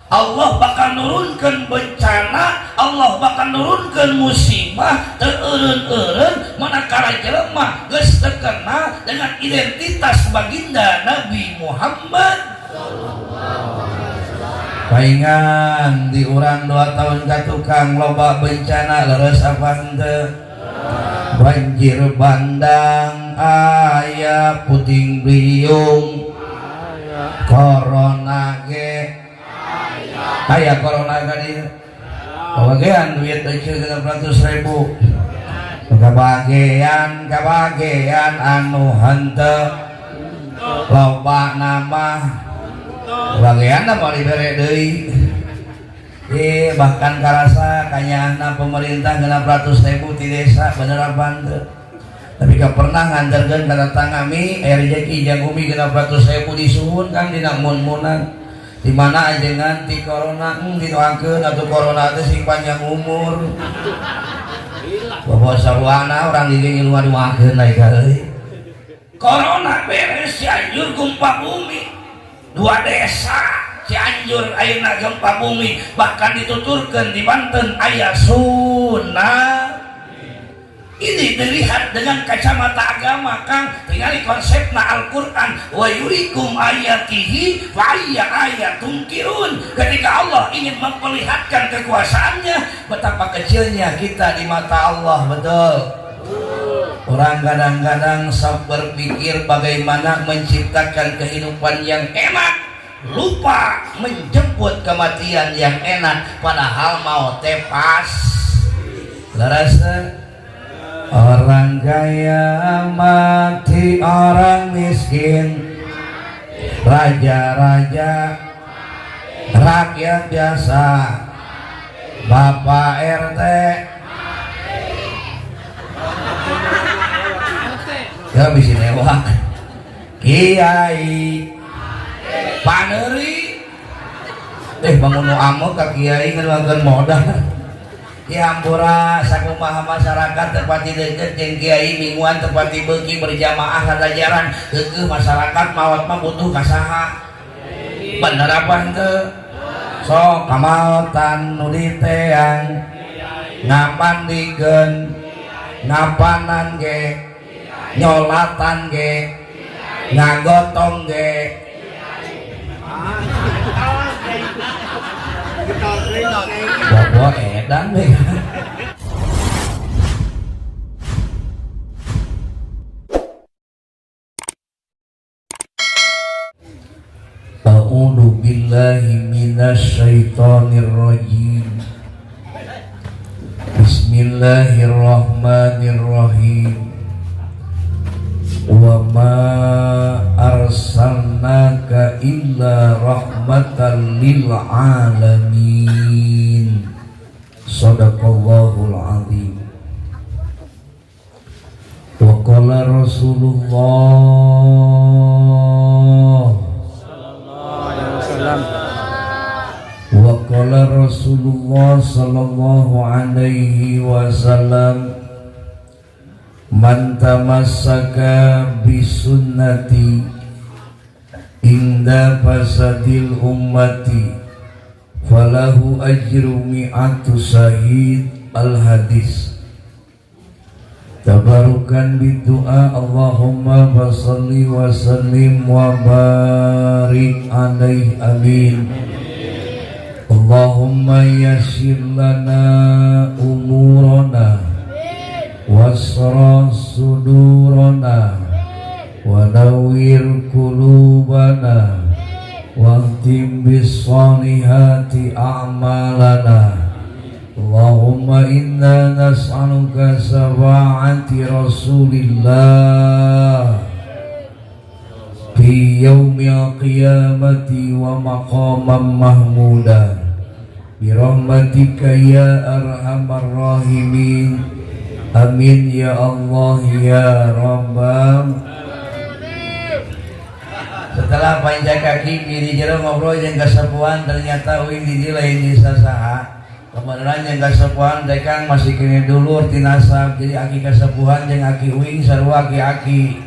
Allah bakal nurunkan bencana, Allah bakal nurunkan musibah tereureun-eureun manakala jelema geus terkenal dengan identitas baginda Nabi Muhammad. Paingan di urang 2 tahun ka tukang loba bencana leres apa henteu? Banjir bandang aya, puting beliung corona ge aya, corona ka dieu kabagean duit euceul 600.000 kabagean anu henteu loba nama bagian mau dibere deui. Bahkan karasa kanyana pemerintah 600.000 di desa bener apa henteu, tapi gak pernah nganterkeun ka tatangami rezeki jeung umi 600.000 disuhun kan dina mun-munan di mana ajengan ti corona didoakeun atuh corona teh sing panjang umur. Bawa sarwana urang di dieu ngaduakeun naik euy. Corona beres Cianjur gempa bumi. 2 desa Cianjur ayeuna gempa bumi, bahkan dituturkeun di Banten aya tsunami. Ini dilihat dengan kacamata agama, Kang. Tinggali konsepna Al-Quran, wa yurikum ayatihi wa ayatun kirun. Ketika Allah ingin memperlihatkan kekuasaannya, betapa kecilnya kita di mata Allah. Betul. Orang kadang-kadang berpikir bagaimana menciptakan kehidupan yang enak, lupa menjemput kematian yang enak, padahal mau tepas. Larasa orang kaya mati, orang miskin, raja-raja, rakyat biasa, Bapak RT, ya bisa lewat, Kiai, Paneri, bangun nu amok ka Kiai ngeluarkeun modal. Hampura sakumaha masyarakat tepati deukeut jeung Kiai mingguan tepati beuki berjamaah kadajaran heukeuh masyarakat maot mah butuh ka saha? Bener apa henteu? Sok kamaotan nu diteang ngapandikeun ngapanan ge nyolatan ge ngagotong ge bawa edan deh. A'udzu billahi minasy syaithanir rajim. Bismillahirrahmanirrahim. Wa ma arsalnaka illa rahmatan lil alamin. Shadaqallahul azim. Wa qala Rasulullah sallallahu alaihi wasallam, wa qala Rasulullah sallallahu alaihi wasallam, man tamassaka bisunnati inda fasadil ummati falahu ajru mi'atu syahid. Al-hadis. Tabarukan bidu'a Allahumma basalli wa sallim wa barik alaih, amin. Allahumma yassir lana umurana wasra sudurana wa nawwir qulubana wahtim bisolihati a'malana. Allahumma inna nas'aluka syafaati Rasulillah fi yaumil qiyamati wa maqaman mahmuda bi rahmatika ya arhamar rahimin. Amin ya Allah ya Rabbal. Setelah panjang kaki di jero ngobrol jeung kasapuan, ternyata uing di dieu lain di sasaha. Kebenaran jeung kasapuan dekang masih kene dulur ti nasab, jadi aki kasapuan jeung aki uing sarua aki-aki.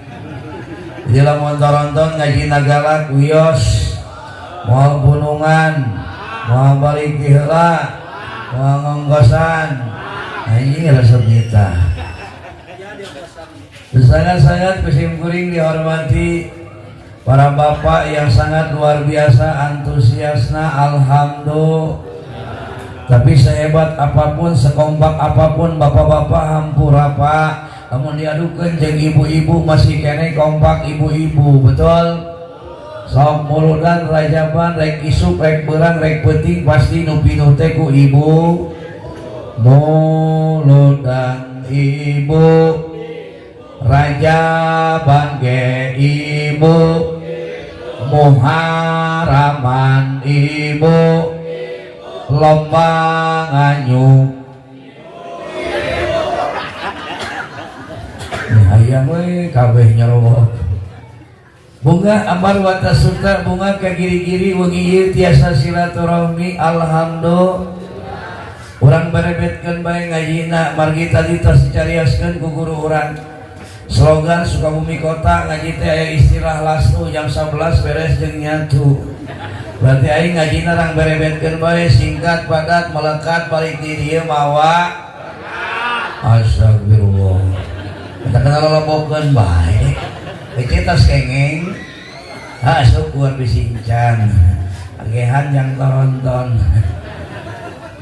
Jadi lamun toronton ngaji nagalak wios moal punungan mau balik heula mau ngongkosan anjing resep kita. Sangat-sangat kusim kuring dihormati para bapak yang sangat luar biasa antusiasna, alhamdulillah. Tapi sehebat apapun, sekompak apapun bapak-bapak hampura pak, namun diadukan jeung ibu-ibu masih kene kompak ibu-ibu, betul? Sok muludan rajaban rek isuk rek berang rek penting pasti nu pinuh teh ku ibu. Muludan ibu rajaban ge ibu, muharaman ibu, lomba nganyuk. Hayang we kabeh nyerowok. Bunga ambar wata suka bunga ka giri-giri wengi ieu tiasa silaturahmi alhamdulillah. Urang berebetkeun bae ngajina margi tadi tos dicarioskeun ku guru urang. Slogan Sukabumi Kota ngaji teh aya istilah lastu jam 11 beres jeung nyatu. Berarti aing ngajina rang berebetkeun bae singkat padat melekat balik di dieu mawa. Astagfirullah. Kita kenal lolobokeun bae. Kita kengeng, syukur bisincang, agehan yang tonton.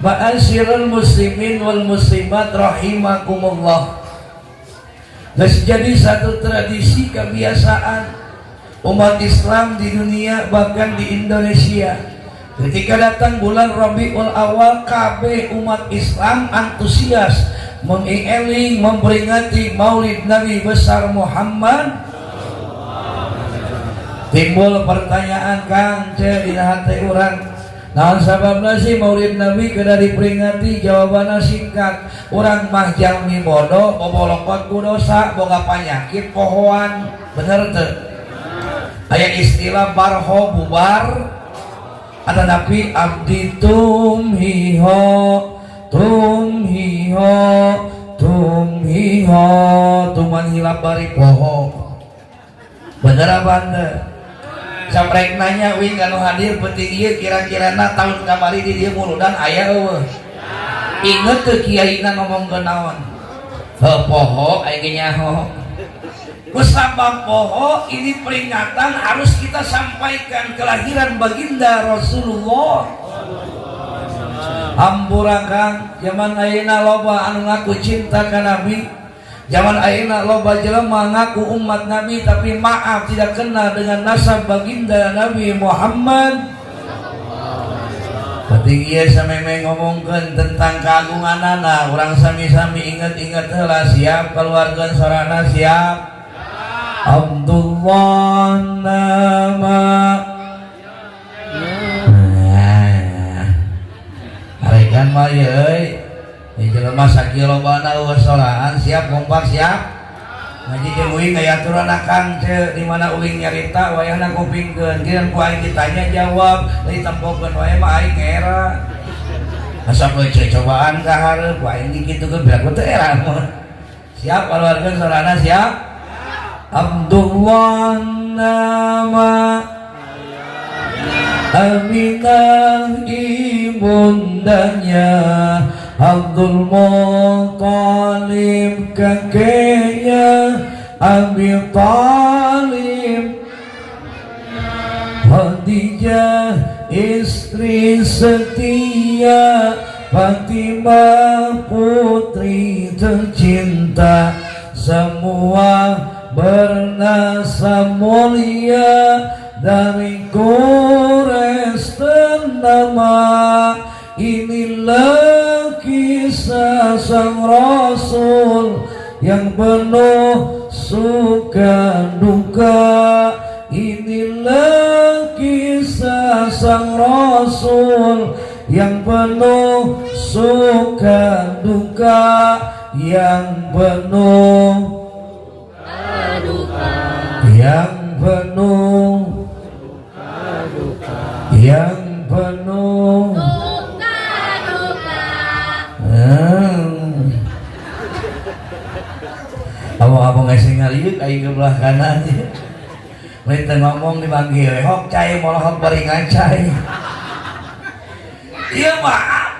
Ma'asyiral muslimin wal muslimat rahimakumullah. Geus jadi satu tradisi kebiasaan umat Islam di dunia bahkan di Indonesia. Ketika datang bulan Rabiul Awal, KB umat Islam antusias mengeling memperingati Maulid Nabi besar Muhammad. Timbul pertanyaan Kang dina hati urang, naon sababna sih Maulid Nabi kada diperingati? Jawabanna singkat, urang mah jalmi bodoh, bobolokot ku dosa, boga panyakit pohoan. Bener teu? Aya istilah barho bubar, ada nabi abdi tumhiho, tumhiho, tumhiho, tuman hilap bari poho. Bener apa anda? Sampai nanya wing kanu hadir penting ieu kira-kira tahun kamari di dieu muludan aya eueuh. Inget teu kiaina ngomongkeun naon? Heuh poho aya ge nyaho. Kusabab poho ini peringatan harus kita sampaikan kelahiran baginda Rasulullah. Hampura Kang, zaman ayeuna loba anu ngaku cinta ka Nabi. Zaman ayeuna loba jelema ngaku umat Nabi tapi maaf tidak kenal dengan nasab baginda Nabi Muhammad. Penting ieu sameme ngomongkeun tentang keagunganana, urang sami-sami inget-inget heula. Siap keluarkeun sorana siap. Abdullah nama arekan mah euy. Jelema sakilobana eueuh solaan siap kompak siap. Ngaji jeung uing aya aturan Kang teh di mana uing nyarita wayahna kupingkeun. Kieu ku aing ditanya jawab, deui tempokeun wae mah aing era. Asa poe cobaan ka hareup aing dikitukeun biar ku teu era mah. Siap keluarkeun sorana siap. Abdullah nama Aminah ibundanya, Abdul Muttalib kakeknya, Abi Talib, Khadijah istri setia, Fatimah putri tercinta, semua bernasab mulia dari Quraisy ternama. Inilah kisah sang Rasul yang penuh suka duka. Inilah kisah sang Rasul yang penuh suka duka, yang penuh yang penuh yang penuh abang ngasih ngaliuk aing ke belah kanan mereka ngomong dipanggil hok cai molohok bari ngacai Iya maaf,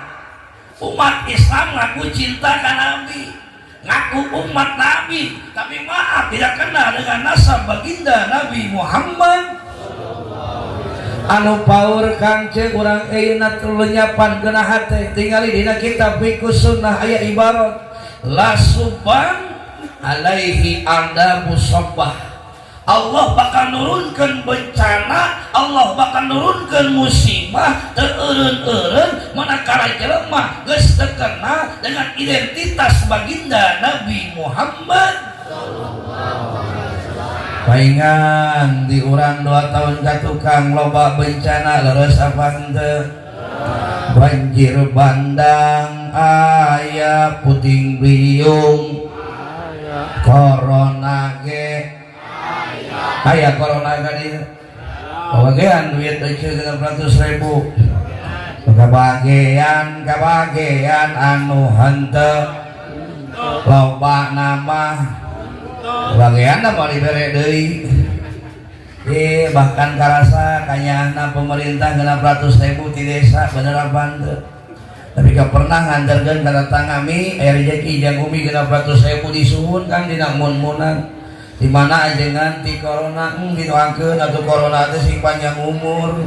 umat Islam ngaku cinta ke Nabi, ngaku umat Nabi, tapi maaf tidak kenal dengan nasab baginda Nabi Muhammad. Anu paur kangce urang euna lenyapan genah hate tingali dina kitab fiqh sunnah aya ibarat la suban alaihi adabu sabbah. Allah bakal nurunkan bencana, Allah bakal nurunkan musibah tereureun-eureun manakala jelema geus teu kenal dengan identitas baginda Nabi Muhammad. Paingan di urang 2 tahun ka tukang loba bencana leres apa henteu? Banjir bandang aya puting beliung corona ge aya corona ka dieu kabagean duit euceul 600.000 kabagean anu henteu loba nama bagian mau dibere deui bahkan karasa kanyana pemerintah 600.000 di desa bener apa henteu tapi gak pernah nganterkeun ka datang kami aya rezeki jeung umi 600.000 disuhun kan dina mun-munan di mana ajengan ti corona didoakeun atuh corona teh sing panjang umur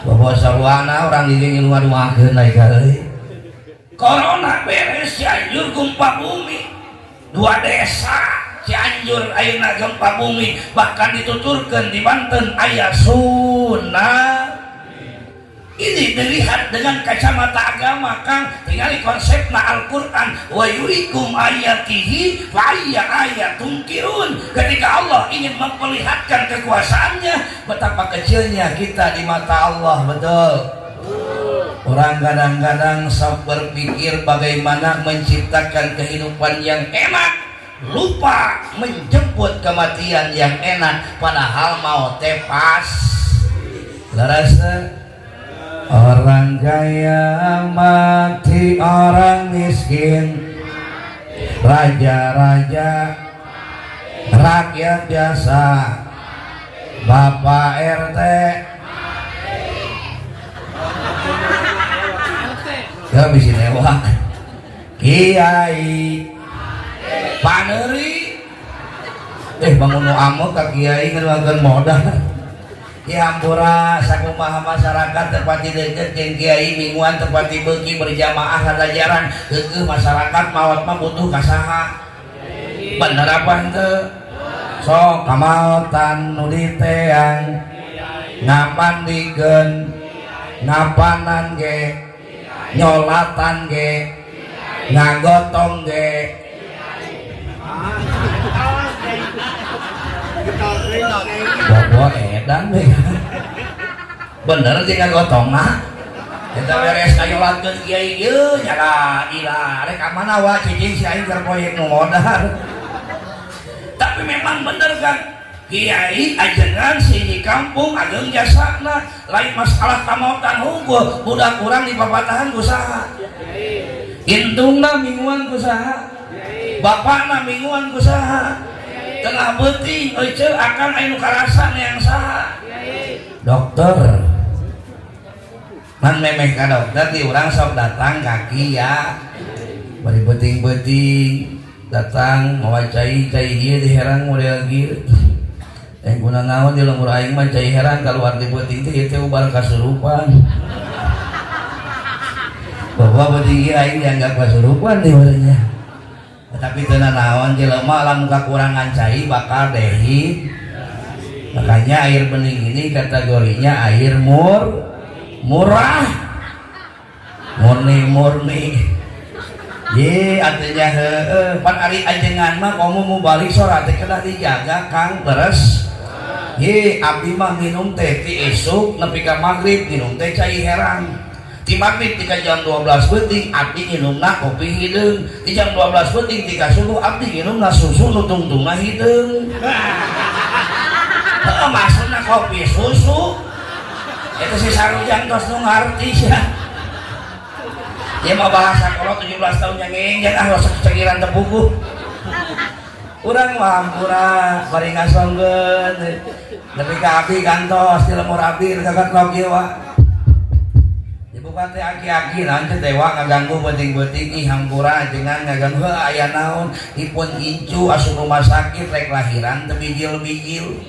bahwa saruana urang di luar-luarkeun deui euy corona beres Cianjur gempa bumi 2 desa Cianjur ayeuna gempa bumi bahkan dituturkeun di Banten aya tsunami. Ini dilihat dengan kacamata agama Kang, tinggali konsepna Al-Quran wa yurikum ayatihi fa ayya ayatum kirun. Ketika Allah ingin memperlihatkan kekuasaannya, betapa kecilnya kita di mata Allah. Betul. Orang kadang-kadang sok berpikir bagaimana menciptakan kehidupan yang enak, lupa menjemput kematian yang enak, padahal mau tepas. Larasa orang kaya mati, orang miskin, raja-raja, rakyat biasa, Bapak RT, ya bisa lewat, Kiai, Paneri, bangun amuk ke Kiai ngeluarkan modal. Hampura sakumaha masyarakat tepati deket jeung kiai mingguan tepati beuki berjamaah hadajaran keukeuh masyarakat maot mah butuh kasaha bener apa henteu sok kamaotan nu diteang ngapandikeun ngapanan ge nyolatan ge ngagotong ge bobo edan deh bener tinggal gotong mah kita beres kayolatkeun kiai ieu nyala ila rek mana wa cicing si aing keur proyek nu modal. Tapi memang bener kan kiai ajengan sini kampung ageung jasana lain masalah kamotan hungkul budak urang di papatahan kusaha intungna mingguan kusaha bapakna mingguan kusaha tengah beuting euceul akan anu karasa yang saha dokter man memeh ka dokter ti urang sok datang kaki ya bari beuting-beuting datang mawa cai ieu di herang model kieu guna naon di lemur aing mah cai herang kaluar di beuting teh ieu teh ubar kasurupan bahwa beuting ieu aing dianggap kasurupan di urangnya. Tapi tenan naon jelema lamun kakurangan cai bakal dehi. Makanya air bening ini kategorinya air murah, murni. Ye artinya pan ari ajengan mah komo mau balik sora teh kedah dijaga Kang beres. Ye abdi mah minum teh ti esuk nepi ka magrib minum teh cai herang. Di maghrib tika jam 12 beuting abdi nginumna kopi hideung, di jam 12 beuting tika subuh abdi nginumna susu nu tungtungna hideung. Heeh maksudna kopi susu. Eta si sarujang tos nu ngarti sia. Ieu mah bahasa kolot 17 tahun yang ngeeng ah rosok cekiran tepuku. Urang mah hampura bari ngasongkeun. Nepi ka abdi gantos di lemur abdi dekat log ieu wa. teh aki-aki naon teh dewa ngaganggu beuting-beuting ih hampura jangan ngaganggu aya naon dipun incu asup rumah sakit rek lahiran teu bijil-bijil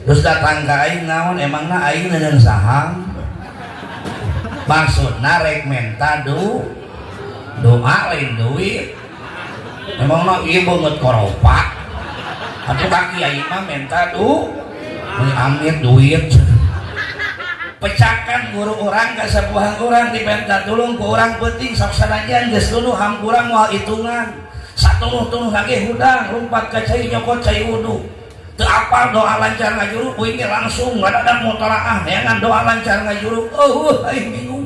terus datang ka aing naon emangna aing neuneuh saham maksudna rek menta doa lain duit emangna ieu beungeut koropa atuh kaki aing mah menta amit duit pecakan guru orang ke sebuah orang dipenta tulung ke orang penting sok sanajan geus luluh hamkurang moal hitungan satuluh-tuluh lagi hudang lumpat ke cai nyokot cai wudu teu apal doa lancar ngajuru uing langsung ngadadang mutalaah neangan doa lancar ngajuru aing bingung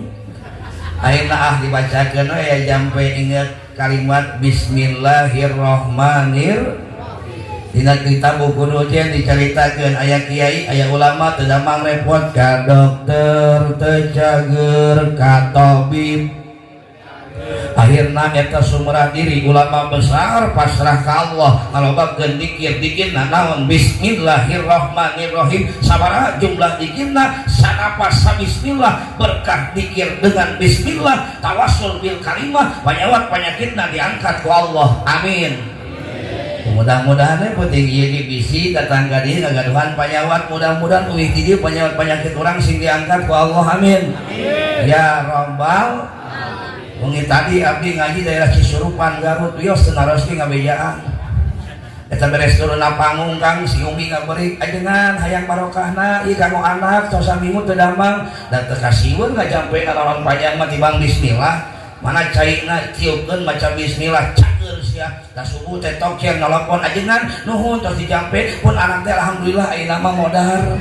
ayeuna dibacakeun we jampe inget kalimat bismillahirrahmanirrahim. Dina kitab buku dojen diceritakeun aya kiai aya ulama teu damang repot ka dokter teu cager ka tabib akhirna eta sumrah diri ulama besar pasrah ka Allah ngalobabkeun dikir-dikirna naon bismillahirrahmanirrahim sabaraha jumlah dikirna sanapa sabismillah berkah dikir dengan bismillah tawassul bil kalimah panyawat panyakitna diangkat ku Allah amin. Mudah-mudahan penting ieu dibisi tetangga dieu ngagaduhan panyawat mudah-mudahan uih di dieu panyawat penyakit urang sing diangkat ku Allah amin. Ya Rabbal alamin. Tadi abdi ngaji daerah Cisurupan Garut wios teu naroski ngabejaan. Eta beres turunna panggung Kang si Umi ngabeurik ajengan hayang barokahna ieu kanggo anak tos saminggu teu damang da teu kasiweun ngajampe nalolong panjang mah tibang bismillah mana cairna tiupkeun maca bismillah cager sia da subuh teh toker nelpon ajengan nuhun tos dijampe pun anak teh alhamdulillah ayeuna mah modar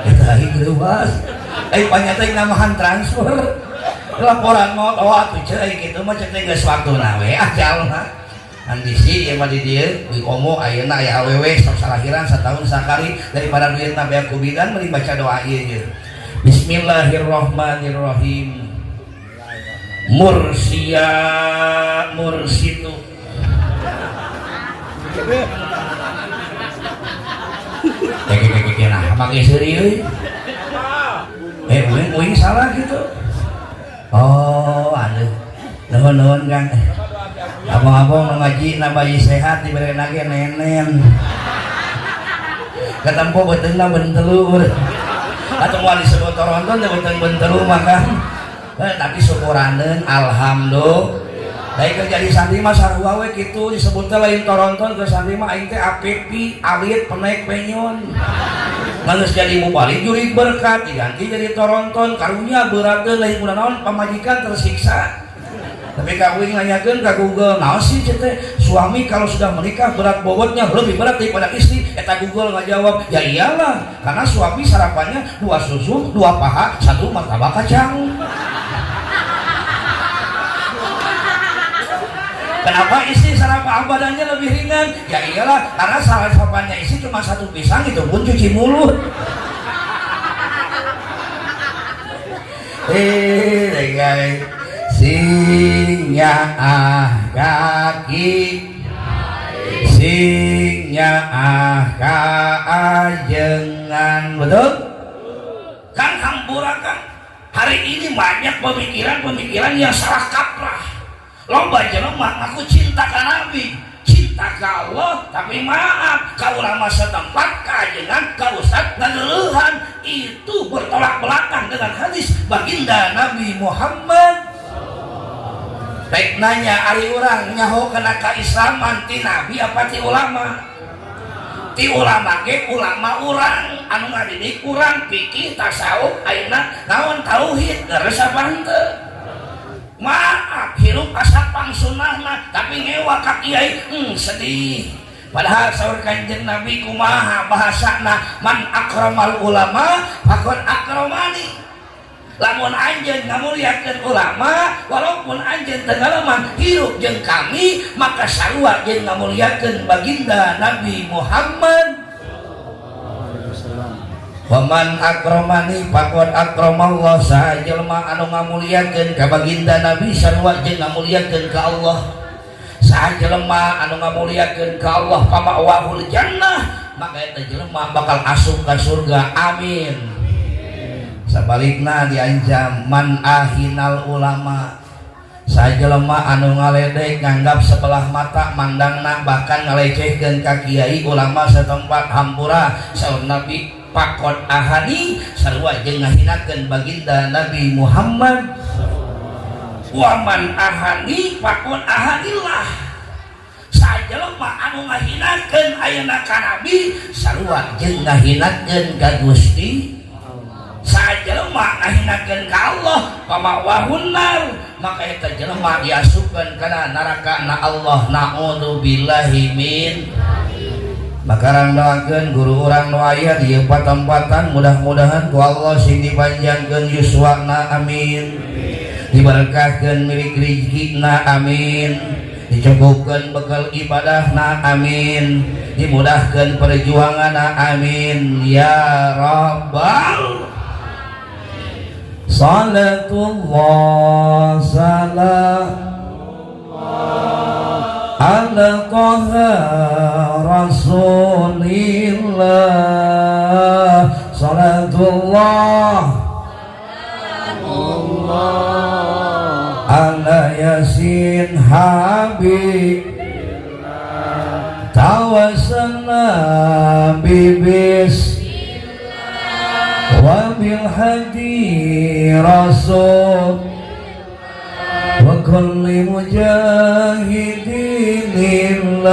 eta ieu leuwas panyata namahan transfer laporan mau atuh ceuy kitu mah cek teh geus waktuna we jalna andisi ieu mah di dieu di komo ayeuna aya awewe sok salahiran satahun sakali daripada duitna beak ku bidan mending baca doa ieu Bismillahirrahmanirrahim. Mursia mursitu nah pakai serius uing salah gitu oh aduh nuhun Kang abang-abang ngaji nabayi sehat diberi lagi nenen ketempo beteungna bentelur atau mau disebut Toronton dia bentelur maka tapi syukuraneun alhamdulillah dari kerja di santri mah sarua we kitu disebutnya lain Toronton ke santri mah aing teh APP alit penaik penyon geus jadi mubalik juri berkat diganti jadi Toronton karunya berat lain kunaon naon pamajikan tersiksa tapi kawin nanyakeun ka Google naon sih teh suami kalau sudah menikah berat bobotnya lebih berat daripada istri eta Google ngajawab ya iyalah karena suami sarapannya 2 susu 2 paha 1 martabak kacang. Kenapa istri sarapan badannya lebih ringan? Ya iyalah karena sarapannya istri cuma 1 pisang itu pun cuci mulut. Guys, sing nyaah kaki, sing nyaah kaajengan, betul? Kan hampura kan. Hari ini banyak pemikiran-pemikiran yang salah kaprah. Loba jelema ngaku cinta ka Nabi, cinta ka Allah, tapi maaf ka ulama setempat kajengan ka ustad ngageuleuhan itu bertolak belakang dengan hadis baginda Nabi Muhammad. Baik nanya ari urang nyaho kana kaislaman ti Nabi apa ti ulama? Ti ulama ge ulama urang anu ngadidik urang fikih tasawuf ayeuna naon tauhid leres apa henteu? Maaf hirup asapang sunnahna tapi ngewa ka kiai sedih padahal saur Kanjeng Nabi kumaha bahasana man akramal ulama faqad akramani lamun anjeun ngamulyakeun ulama walaupun anjeun teu ngalaman hirup jeung kami maka sarua jeung ngamulyakeun baginda Nabi Muhammad. Waman akramani faqad akramallah sajelma anu ngamulyakeun ka baginda Nabi sarua jeung ngamulyakeun ka Allah. Sajelma anu ngamulyakeun ka Allah pama'wahul jannah maka eta jelema bakal asup ka surga. Amin. Sabalikna diancam man ahinal ulama, sajelema anu ngaledek nganggap sebelah mata mandangna bahkan ngalecehkeun ka kiai ulama setempat hampura. Saur Nabi pakot ahani sarua jeung ngahinakeun baginda Nabi Muhammad. Waman ahani pakot ahanilah, sajelema anu ngahinakeun ayeuna ka Nabi sarua jeung ngahinakeun ka Gusti. Sajelema ngahinakeun ka Allah pamawahun nar, maka eta jelema diasupkeun kana neraka na Allah. Naudzubillahi min. Maka rangdakeun guru urang nu aya di tempatan, mudah-mudahan ku Allah sing dipanjangkeun yuswana amin, diberkahkeun milik rezekina amin, dicukupkeun bekal ibadahna amin, dimudahkeun perjuanganna amin ya rabbal. Salatullah salam ala qaha rasulillah. Salatullah ala yasin habib tawassalna bibis wa bil hadi rasul wa kulli mujahidin lillah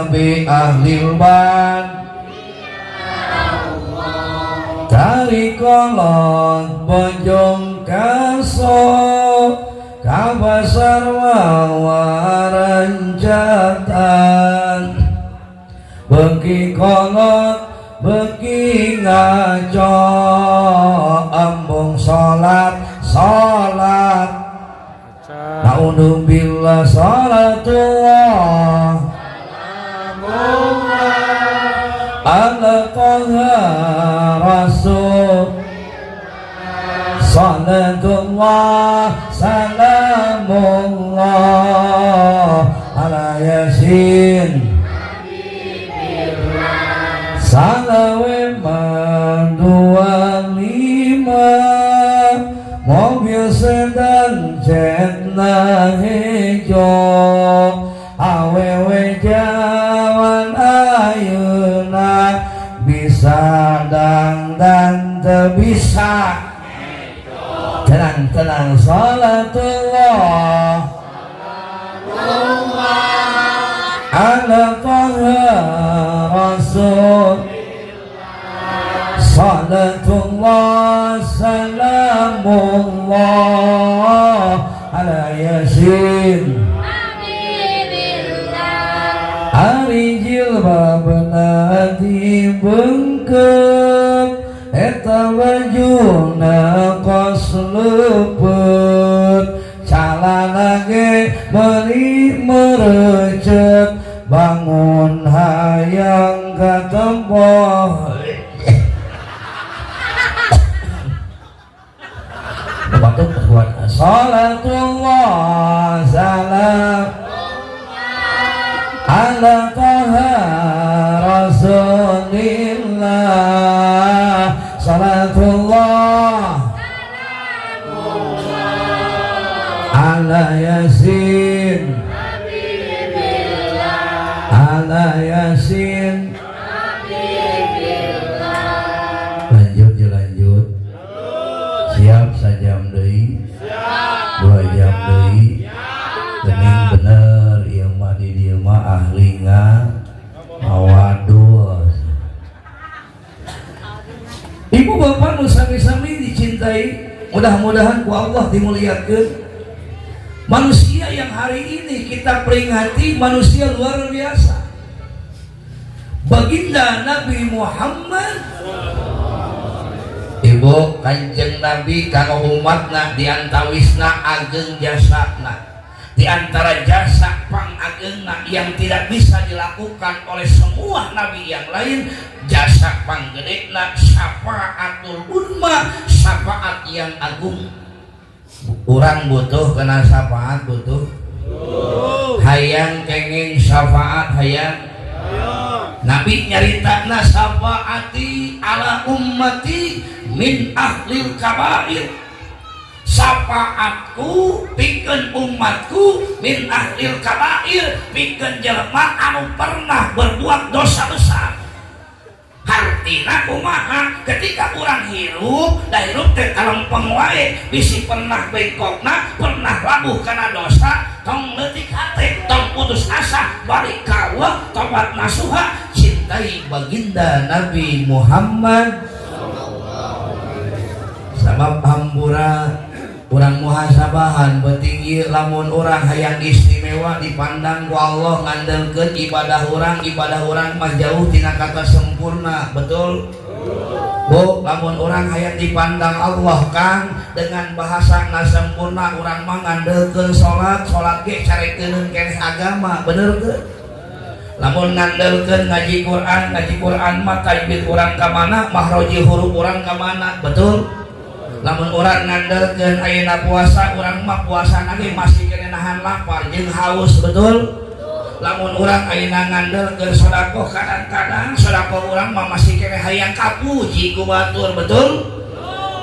bi ahlil ban tarikolot bojong kaso kabasar wawaranjatan beki kolot beki ngaco embung salat naudzubillah. Salatullah ala taha rasul. Salatullah salamullah ala yasin salawe mandua lima mobil sedan cetna hejo awewe jawan ayuna bisa dan bisa tenang. Salatullah ala taha rasul. Salatullah salamullah ala yasin ari jilbabna dibengkeut eta bajuna kos leupeut calana ge meuli merecet bangun hayang ka tempoh. Salatullah salam ala taha rasulillah. Salatullah ala yasin ala yasin. Lanjut siap sajam deui 2 jam deui gening bener ieu mah di dieu mah ahli ngawadul. Ibu bapak nu sami-sami dicintai, mudah-mudahan ku Allah dimuliakeun. Manusia yang hari ini kita peringati manusia luar biasa, baginda Nabi Muhammad. Ibu Kanjeng Nabi kanggo umatna diantawisna ageng jasana, diantara jasa pangageungna yang tidak bisa dilakukan oleh semua nabi yang lain, jasa panggedena syafaatul uzma, syafaat yang agung. Urang butuh kena syafaat, butuh hayang kenging syafaat hayang Nabi nyaritakna syafaati ala ummati min ahlil kabair, syafaatku pikeun umatku min ahlil kabair, pikeun jelema anu pernah berbuat dosa besar. Artina kumaha ketika urang hirup da hirup teh kalempeng wae bisi pernah bengkokna pernah labuh kana dosa tong leutik hate tong putus asa balik ka Allah tobat nasuha cintai baginda Nabi Muhammad sabab hampura urang muhasabahan betinggi lamun urang hayang istimewa dipandang ku Allah ngandelkeun ibadah urang mah jauh tina kata sempurna. Betul Bu, lamun urang hayang dipandang Allah Kang dengan bahasa na sempurna urang mah ngandelkeun salat ge carekeun keneh agama. Bener teu? Lamun ngandelkeun ngaji Quran mah tajwid urang ka mana mahroji huruf urang ka mana. Betul? Lamun orang ngandelkeun ayeuna puasa urang mah puasana ge masih kena nahan lapar jeung haus. Betul? Lamun urang ayeuna ngandelkeun sedekah kadang-kadang sedekah urang mah masih kena hayang kapuji ku batur. Betul?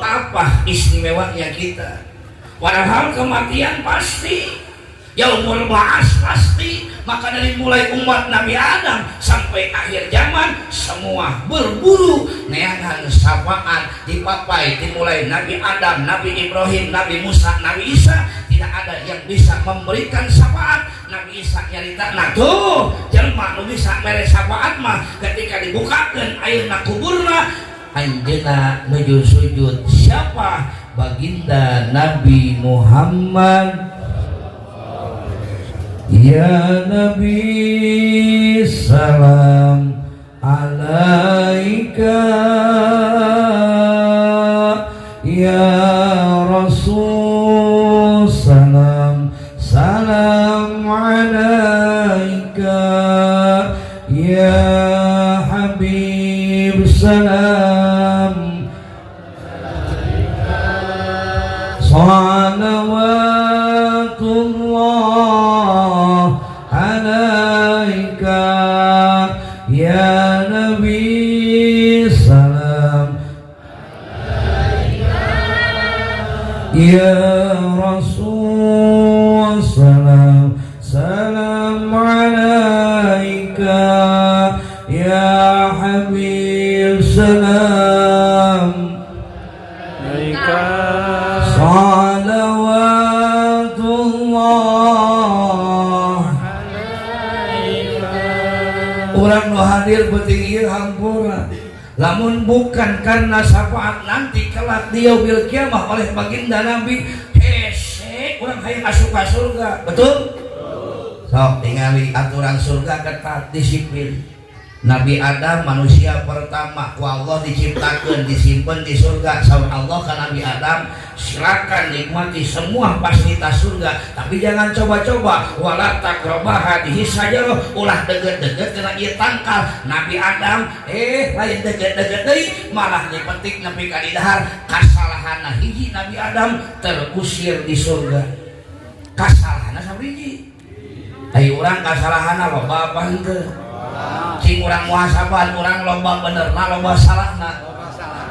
Apa istimewanya kita? Padahal kematian pasti, yaumul ba'ats pasti. Maka dari mulai umat Nabi Adam sampai akhir zaman semua berburu neangan syafaat dipapai dimulai Nabi Adam, Nabi Ibrahim, Nabi Musa, Nabi Isa. Tidak ada yang bisa memberikan syafaat. Nabi Isa nyarita nah tuh jelema nu bisa mere syafaat mah ketika dibukakeun ayeuna kuburna anjeunna nuju sujud siapa? Baginda Nabi Muhammad. Ya Nabi salam alaika, ya Rasul salam salam alaika, ya Habib salam salawatullah alaika, ya Nabi salam alaika, ya Rasul salam salam alaika, ya Habib salam alaika, salawatullah alaika. Urang nu hadir beuting ieu hampura lamun bukan karena syafaat nanti kelak di yaumil kiamah oleh baginda Nabi hese urang hayang asup ka surga. Betul? Sok tingali aturan surga ketat disiplin. Nabi Adam manusia pertama ku Allah diciptakeun disimpen di surga sama Allah ka Nabi Adam silakan nikmati semua fasilitas surga tapi jangan coba-coba wala taqrabah hadhihi sajarah ulah deuget-deuget kena ieu tangkal Nabi Adam lain deuget-deuget deui malah dipetik nepi ka di dahar kasalahanna hiji Nabi Adam terusir di surga. Kasalahanna sabriji? Ai urang kasalahanna loba apa henteu? Cing urang muhasabah urang loba benerna loba salahna,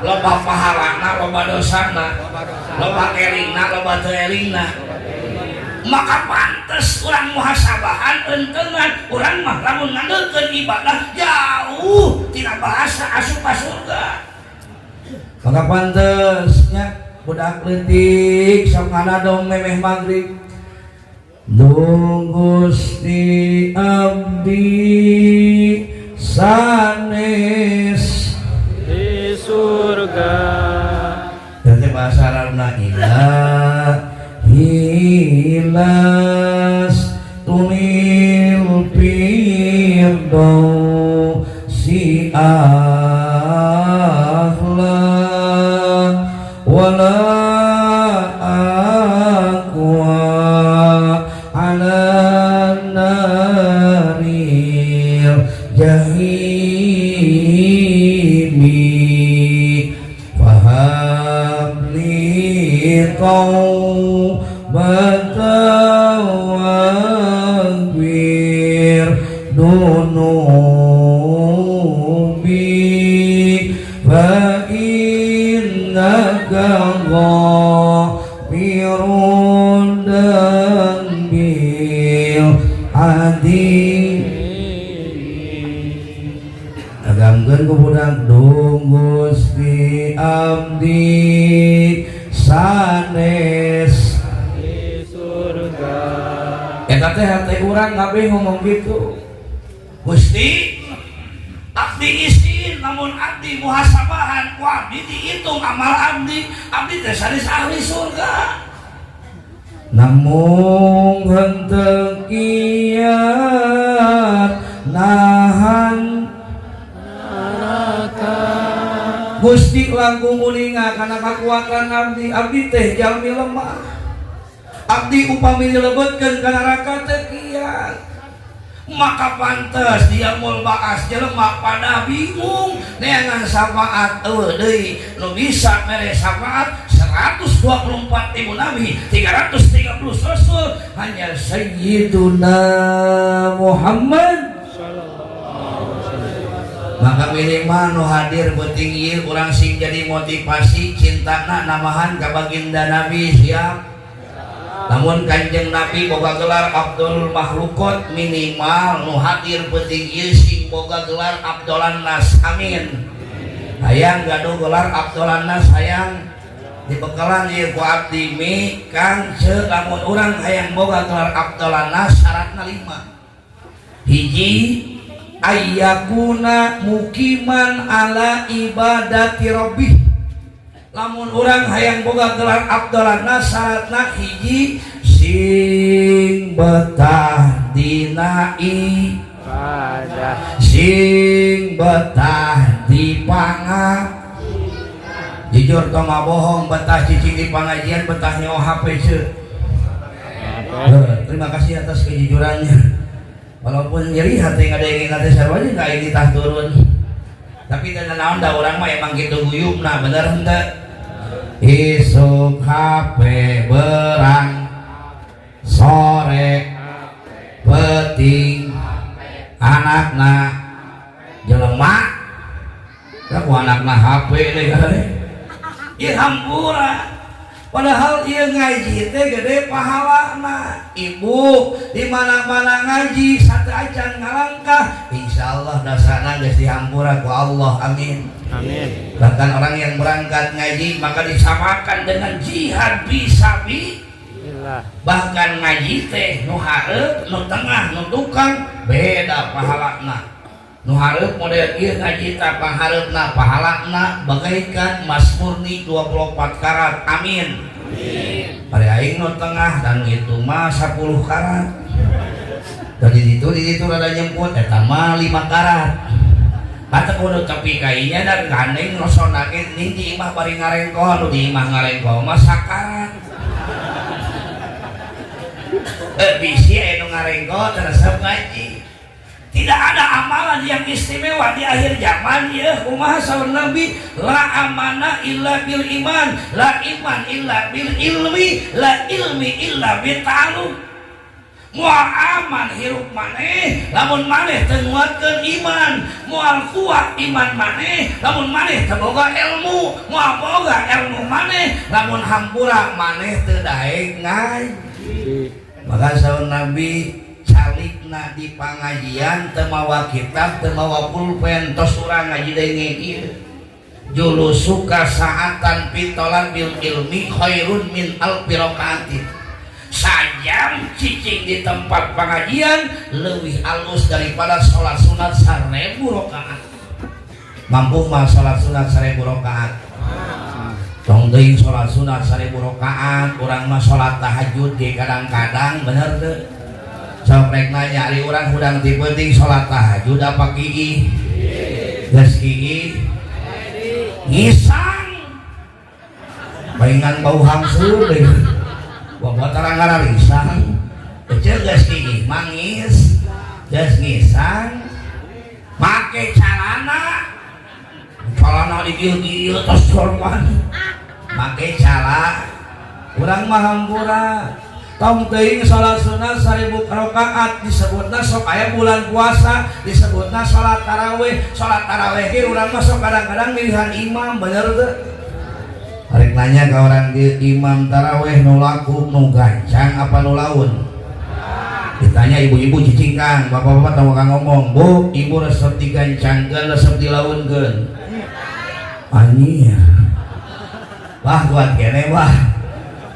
loba pahalana loba dosana, loba elingna loba teu elingna. Maka pantes urang muhasabahan entengan urang mah lamun ngandelkeun ibadah jauh tina bahasa asup ka surga. Maka pantesnya budak leutik sok ngadadong memeh magrib Duh Gusti abdi sanes di surga. Jadi bahasa Arabna hilas tunil firdaus si ahla wala jahimi fahabli taubatan waghfir dunub ghafirun bil adi agangkeun ku budak dung Gusti abdi sanes di surga. Eta teh hate urang kabeh ngomong gitu. Gusti abdi isin namun abdi muhasabahan ku abdi dihitung amal abdi teh sanes ahli surga. Namun henteu kiat nahan Gusti langkung uninga karena kekuatan abdi teh jalmi lemah. Abdi upami dilebetkeun ka neraka teh kiat. Maka pantes dia mul baas jelema pada bingung neangan syafaat deui nu bisa mere syafaat 124.000 nabi 330 rasul hanya Sayyiduna Muhammad. Maka minimal nu hadir penting ieu urang sing jadi motivasi cintana namahan ka baginda Nabi siap. Namun Kanjeng Nabi boga gelar Abdul Makhlukot minimal nu hadir penting ieu sing boga gelar Abdolan Nas. Amin. Hayang gaduh gelar Abdolan Nas hayang dibekalan ieu ku abdi mi Kang ceuk lamun urang hayang boga gelar Abdolan Nas syaratna 5. Hiji ayyakuna mukiman ala ibadati rabbih. Lamun urang hayang boga gelar Abdolan Nas syaratna hiji sing betah dina ibadah, sing betah di jujur toma bohong betah cicing di pengajian betah nyawa HP ce. Terima kasih atas kejujurannya. Walaupun nyeri hati ngadengin hati sarwanya nggak ini tah turun. Tapi dan naon da urang mah emang gitu guyupna bener henteu. Isuk HP berang sore peting anakna jelema ku anakna HP deui kali ieu hampura padahal ieu ngaji teh gede pahalana. Ibu di mana-mana ngaji satu acan ngalangkah insyaallah dasana geus dihampura ku Allah. Amin. Amin. Bahkan orang yang berangkat ngaji maka disamakan dengan jihad fisabilillah. Bahkan ngaji teh nu hareup, nu tengah, nu tukang beda pahalana. Nu hareup model ieu ngaji teh pahareupna pahalana bagaikan emas murni 24 karat. Amin. Amin. Bari aing nu tengah dan itu mah 10 karat. Jadi di situ rada nyemput eta mah 5 karat. Kata kudu tepi kainya dan gandeng rosonake nih di imah bari ngarengko nu di imah ngarengko mah sakarat. Bisi anu ngarengko teresep ngaji. Tidak ada amalan yang istimewa di akhir zaman ya kumaha saur Nabi la amana illa bil iman la iman illa bil ilmi la ilmi illa bil ta'allum. Mual aman hirup maneh lamun maneh teu nguatkeun iman, mual kuat iman maneh lamun maneh teu boga ilmu, mual boga ilmu maneh lamun hampura maneh teu daek ngaji. Maka saur Nabi calikna di pangajian teu mawa kitab teu mawa pulpen tos urang ngaji deui ieu. Julusuka sa'atan pitolan bil ilmi khairun min alfi rakaatin. Sajam cicing di tempat pengajian lebih halus daripada sholat sunat 1000 rakaat. Mampu mah sholat sunat 1000 rakaat? Tong deui sholat sunat 1000 rakaat, urang mah sholat tahajud ge kadang-kadang bener teu? Sok rek nanya ari urang hudang ti penting sholat tahajud apa kieu? Geus kieu? Ngisang. Baingan bau hamsul deui. Bawa tarang-tarang risang kecil gas gigi mangis gas ngisang make calana di gieu-gieu tos korban make cala urang mah hampura tong teuing salat sunat 1000 rakaat disebutna sok aya bulan puasa disebutna salat tarawih ge urang mah sok kadang-kadang milihan imam bener teu Arek nanya ke orang di imam taraweh nu laku nu gancang apa nu laun. Ditanya ibu-ibu cicingkang, bapak-bapak tahu kang ngomong, bu, ibu resep digancangkeun, resep dilaunkeun. Anjir. Wah kuat kene wah.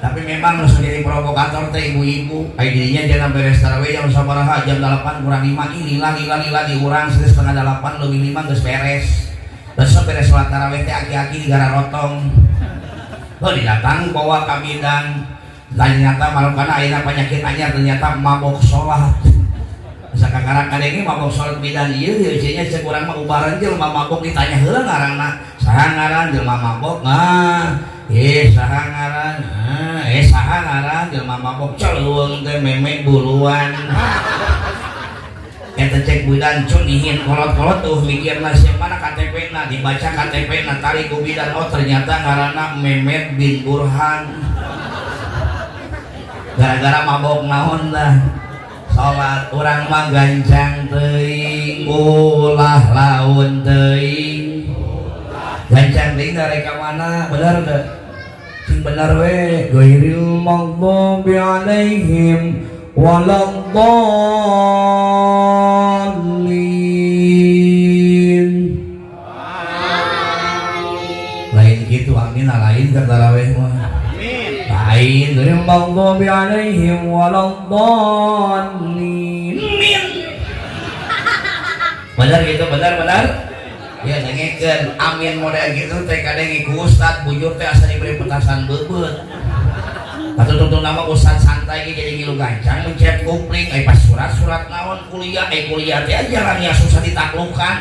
Tapi memang harus jadi provokator teh ibu-ibu. Ai dirinya jangan beres taraweh jam sabaraha jam 8 kurang 5 ini lagi urang setengah 8 lebih 5 geus beres. Besok beres sholat taraweh teh aki-aki di gara rotong. Oh didatang bawa kabidan, ternyata malu karena akhirnya penyakit anyar ternyata mabok sholat. Misalkan karang kadang ini mabok sholat bidan iya diujinya sekurang mah ubaran jelma mabok ditanya heula ngaranna saha ngaran jelma mabok saha ngaran saha ngaran jelma mabok ceuleung teh meme buluan. Eta cek bidan cunihin kolot-kolot tuh mikirna siapa na KTP na dibaca KTP na tarik ku bidan oh ternyata ngaranna Mehmet bin Burhan. Gara-gara mabok naon dah salat urang mah gancang teuing ulah laun teuing gancang teuing dari ka mana bener teu sing bener we ghairil maghdubi alaihim waladdallin. Lain gitu amin lain ka tarawih mah. Lain ghairil maghdubi alaihim waladdallin. Benar gitu benar. Ya dengekeun amin model gitu teh kadang ku ustad bujur teh asa diberi petasan beubeuh. Atuh nama ustad santai ge jadi ngilu gancang mencet kupling pas surat naon kuliah teh aja lah ya susah ditaklukkan.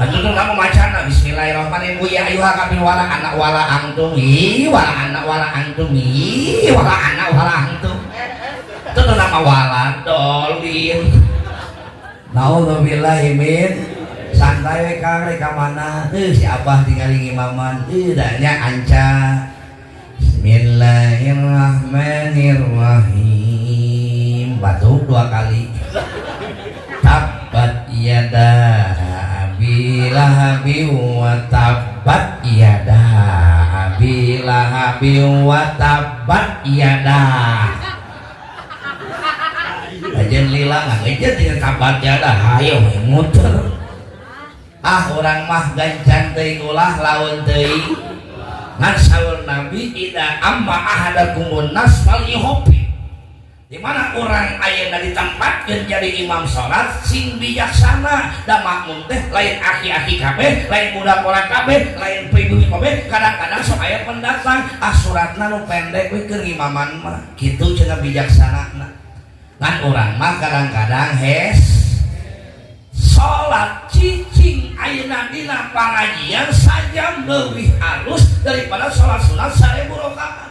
Atuh nama macana bismillahirrahmanirrahim ya ayyuha kafir wala anak wala antum wala anak wala antum wala anak wala antum. Itu nama wala dolin. Naudzubillahi min santai we kang rek ka mana si abah tinggali ngimaman da nya anca. Bismillahirrahmanirrahim. Batuk 2 kali. Tabbat yada abi lahabi wa tabbat yada abi lahabi wa tabbat yada. Ajen lila ngagejeun dengan tabbat yada hayo muter. Urang mah gancang teuing ulah lawan teuing. Ngan saur Nabi ida amma ahadakumun nas fal ihopi. Di mana orang ayeuna ditempatkeun jadi imam salat sing bijaksana da makmum teh lain aki-aki kabeh, lain budak pola kabeh, lain pribumi kabeh, kadang-kadang sok aya pendatang suratna nu pendek we keur imaman mah. Kitu cenah bijaksanana. Ngan urang mah kadang-kadang salat cicing ayeuna dina pangajian sajam leuwih halus daripada salat sunat 1000 rakaat.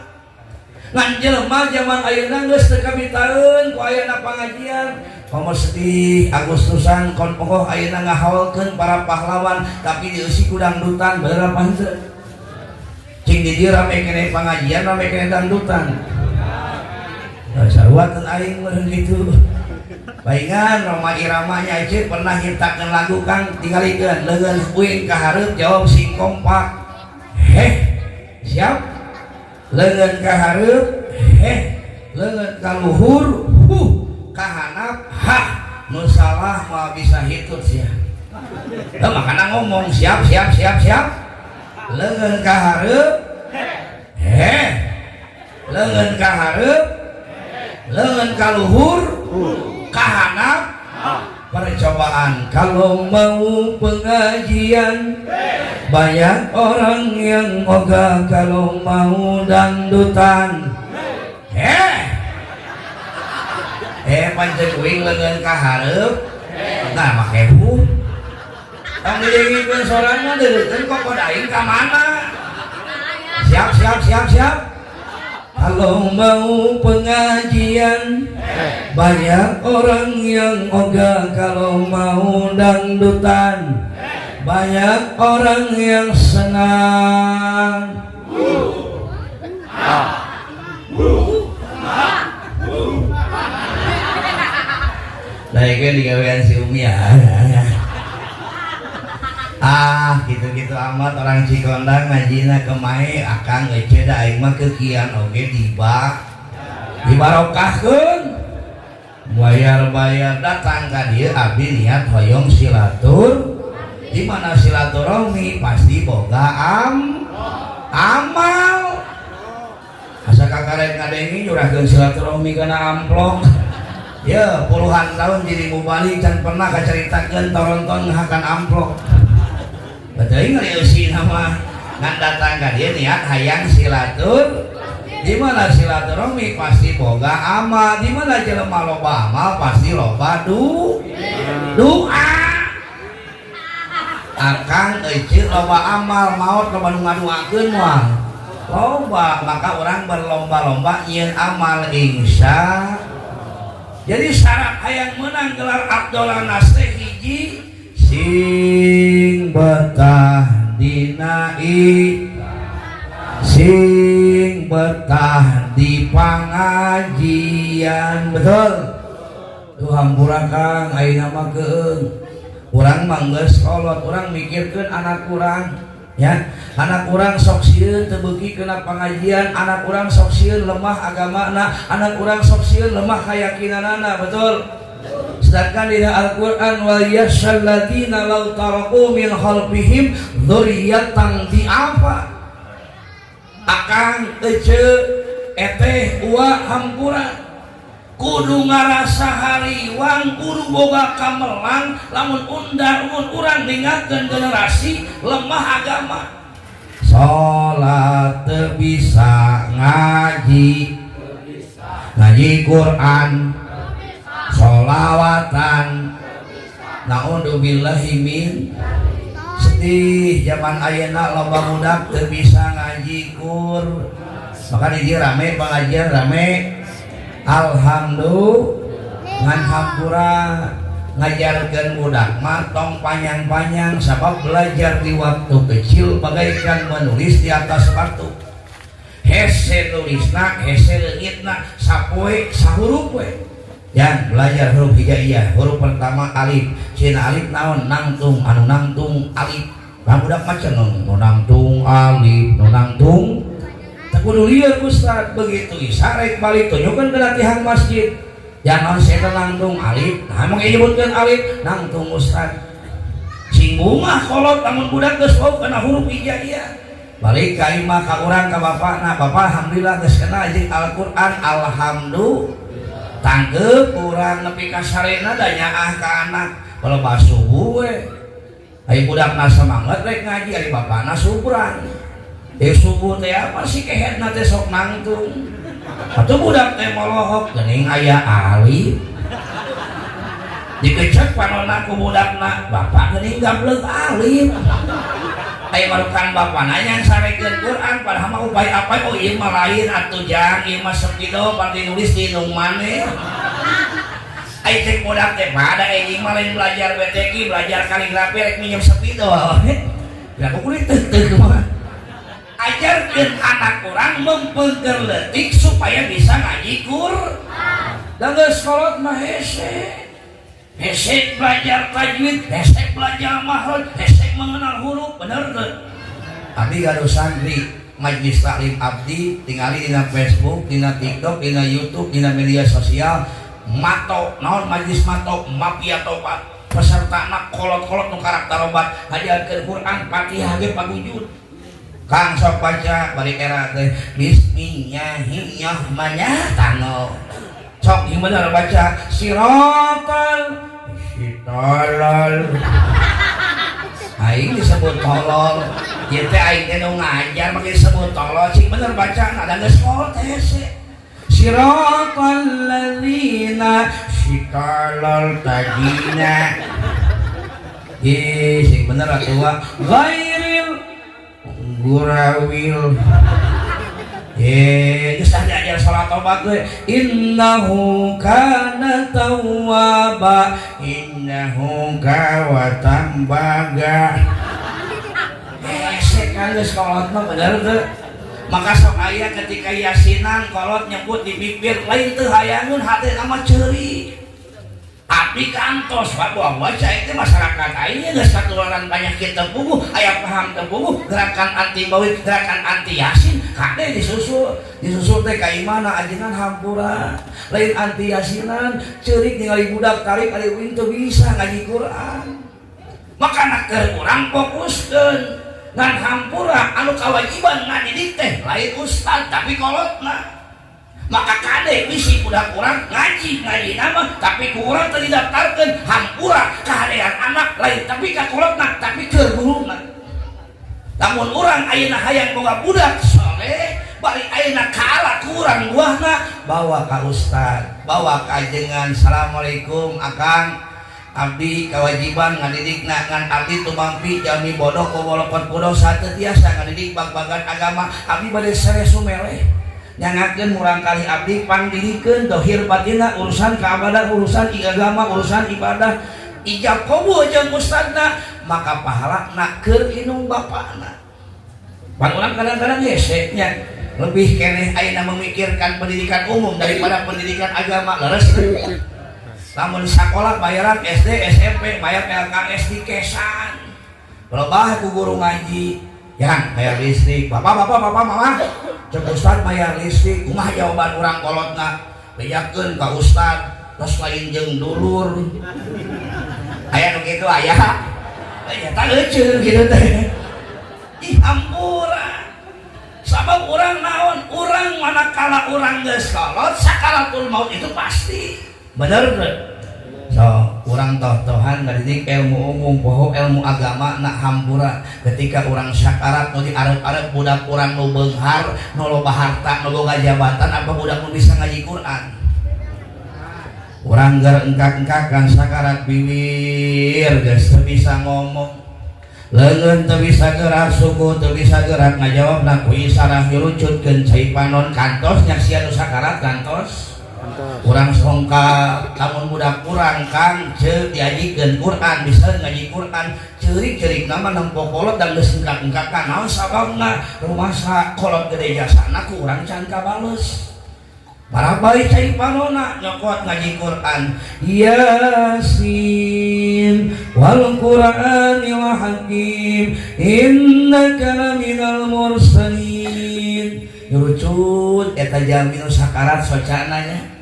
Ngan jelema zaman ayeuna geus teu kabitaeun ku ayeuna pangajian. Pamor sedih Agustusan kon pokoh ayeuna ngahaulkeun para pahlawan tapi dieusi ku dangdutan bener apa henteu? Cing di dieu rame keneh pangajian rame keneh dangdutan. Sarua teu aing meureun kitu. Baingan Roma iramanya aja pernah nyiptakeun lagu kang tingalikeun leungeun uing ka hareup jawab sing kompak. Siap? Leungeun ka hareup leungeun ka luhur ka handap nu salah mah bisa hitut sia. Makana ngomong siap. Leungeun ka hareup leungeun ka hareup leungeun ka luhur kahanap percobaan. Kalau mau pengajian banyak orang yang ogah, kalau mau dangdutan pancen uing leungeun ka hareup nah make tong didengikeun soranna deureutkeun kok kodaing ka mana. Siap. Kalau mau pengajian banyak orang yang ogah, kalau mau dangdutan banyak orang yang senang. Nah, ini digawean si Umi ya. Gitu-gitu amat orang Cikondang ngajina kemae akang ngece da aing mah kekian oge dibarokahkeun bayar datang ka dieu abdi niat hoyong silatur di mana silaturahmi pasti boga amal asa kakarek ngadengi nyurahkeun silaturahmi kana amplop ya puluhan tahun jadi mubalik can pernah kacaritakeun toronton ngahakan amplop betul ngeusi nama ngan datang ka dieu niat hayang silatur di mana silaturahmi pasti boga amal, di mana jelema loba amal pasti loba doa. Akang euceuk loba amal, maot loba nu ngaduakeun moal. Loba, maka orang berlomba-lomba nyieun amal insya. Jadi syarat hayang menang gelar Abdullah Nasri hiji sing betah dina sing betah di pangajian betul tuh hampura Kang ayeuna mah keung urang mah geus kolot urang mikirkeun anak urang ya anak urang sok sieun teu beuki kena pangajian anak urang sok sieun lemah agamana anak urang sok sieun lemah keyakinanana betul sedangkan di Al-Qur'an wal yashal ladina law taraku min khalfihim dzurriyyatan di'afa akang euceuk eteh uwa hampura kudu ngarasa hariwang kudu boga kamelang lamun urang ningakeun generasi lemah agama salat teu bisa ngaji Quran sholawatan naudzubillahi min sedih zaman ayeuna loba budak teu bisa ngaji Qur maka di dieu rame pengajian rame alhamdulillah ngan hampura ngajarkeun budak mah tong panjang-panjang sabab belajar di waktu kecil bagaikan menulis di atas batu hese nulisna hese leungitna sapoe sahuruf we yang belajar huruf hijaiyah huruf pertama alif cina alif naon nangtung anu nangtung alif budak macam nu nangtung alif nu nangtung tak kudu lieur Ustaz begitu isarek balik tunjukkeun ke latihan masjid jangan saya nangtung alif nah emang nyebutkeun alif nangtung Ustaz sing bunga kolot lamun budak geus wau kana huruf hijaiyah balik ka imah ka urang ka bapana bapak alhamdulillah geus kenal jeung Al-Qur'an alhamdulillah tanggep kurang nepi ka sarena da nyaah ka anak kalau pas subuh we ai budakna semangat rek ngaji ari bapana subran subuh teh apa sih kehetna teh sok nangtung atuh budak teh molohok geuning aya alif dikecek panonna ku budakna bapak geuning gableug alif ai marukan bapana yang sarekeun Quran padahal mah upaya apa oh ieu mah lain atuh jang ieu mah sepido pati nulis di nu maneh ai cek budak teh pada anjing mah lain belajar BTK belajar kaligrafi rek minjem sepido ya kulit teu mah ajarkeun anak urang mempengker leutik supaya bisa ngaji Quran da geus kolot mah hese belajar tajwid, hese belajar makhraj, hese mengenal huruf, bener tuh. Abdi gaduh santri Majelis Taklim Abdi tingali dina Facebook, dina TikTok, dina YouTube, dina media sosial. Mato, naon majelis mato, mafia tobat. Peserta anak kolot-kolot nu karakter obat, ngajarkeun Quran Fatihah ge pagujud. Kang sok baca balik era teh bismillahirrahmanirrahim tano. Sok yang bener baca sirotol aing disebut tolol ieu teh aing teh nu ngajar make disebut tolol sing bener baca ada geus kolot hese sirotol ladzina sitalol tadina sing bener atuh ghairil gurawil geus diajar salat tobat we innahu kana tawwaba innahu kawatan baga kan geus kolot mah bener teu maka sok aya ketika yasinan kolot nyebut di bibir lain teu hayangeun hate nama ceuri abdi kantos bahwa saya itu masyarakat aingnya geus katularan penyakit teu aya paham teu gerakan anti bawit gerakan anti yasin kade disusul teh ka imana ajengan hampura lain anti yasinan ceurik ningali budak tarik ari uing teu bisa ngaji Quran makana keur urang fokuskeun ngan hampura anu kawajiban ngadidik teh lain ustad tapi kolotna maka kade bisi budak kurang ngaji nama tapi kurang teu didaftarkeun hampura kahadean anak lain tapi ka kolotna tapi keur guruna lamun urang ayeuna hayang boga budak soleh bari ayeuna kaala kurang buahna bawa ka ustad bawa ka ajengan assalamualaikum akang abdi kewajiban ngadidikna ngan abdi tumampi jami bodoh kowolopon dosa teu tiasa ngadidik bag-bagan agama abdi bade sare sumeleh nyangakeun murang kali abdi pangdilikeun dohir batina urusan keabadan urusan agama urusan ibadah ijab qabul jeung ustadna maka pahalana keur inung bapana pan urang kadang-kadang hese nya lebih keneh ayeuna memikirkan pendidikan umum daripada pendidikan agama leres lamun sakola bayaran SD SMP bayar LKS di kesan lobah ku guru ngaji yang bayar listrik bapak mama cek ustad bayar listrik kumaha jawaban urang kolotna bejakeun ka ustad tos lain jeung dulur aya nu kitu aya eta euceul kitu teh ih ampura sabab urang naon urang manakala urang geus kolot sakaratul maut itu pasti bener tuh so urang toh-tohan ngadidik ilmu umum poho ilmu agama nak hampura ketika urang sakarat nu diarep-arep budak urang nu beunghar nu loba harta nu boga jabatan apa budak nu bisa ngaji Quran urang ger engkak-engkakan sakarat bibir geus teu bisa ngomong leungeun teu bisa gerak suku teu bisa gerak ngajawabna ku isarah dilucutkeun cai panon kantos nya sia nu sakarat kantos urang songka lamun budak urang kang ceuk diajikeun Quran bisa ngaji Quran ceurik-ceurik nama nempo kolot dan geus engkak-engkakan naon sababna rumasa kolot gede jasana ku urang can kabales para bayi cai panona nyokot ngaji Quran Yasin wal Qur'anil hakim innaka laminal mursalin nyurucut eta jami nu sakarat socananya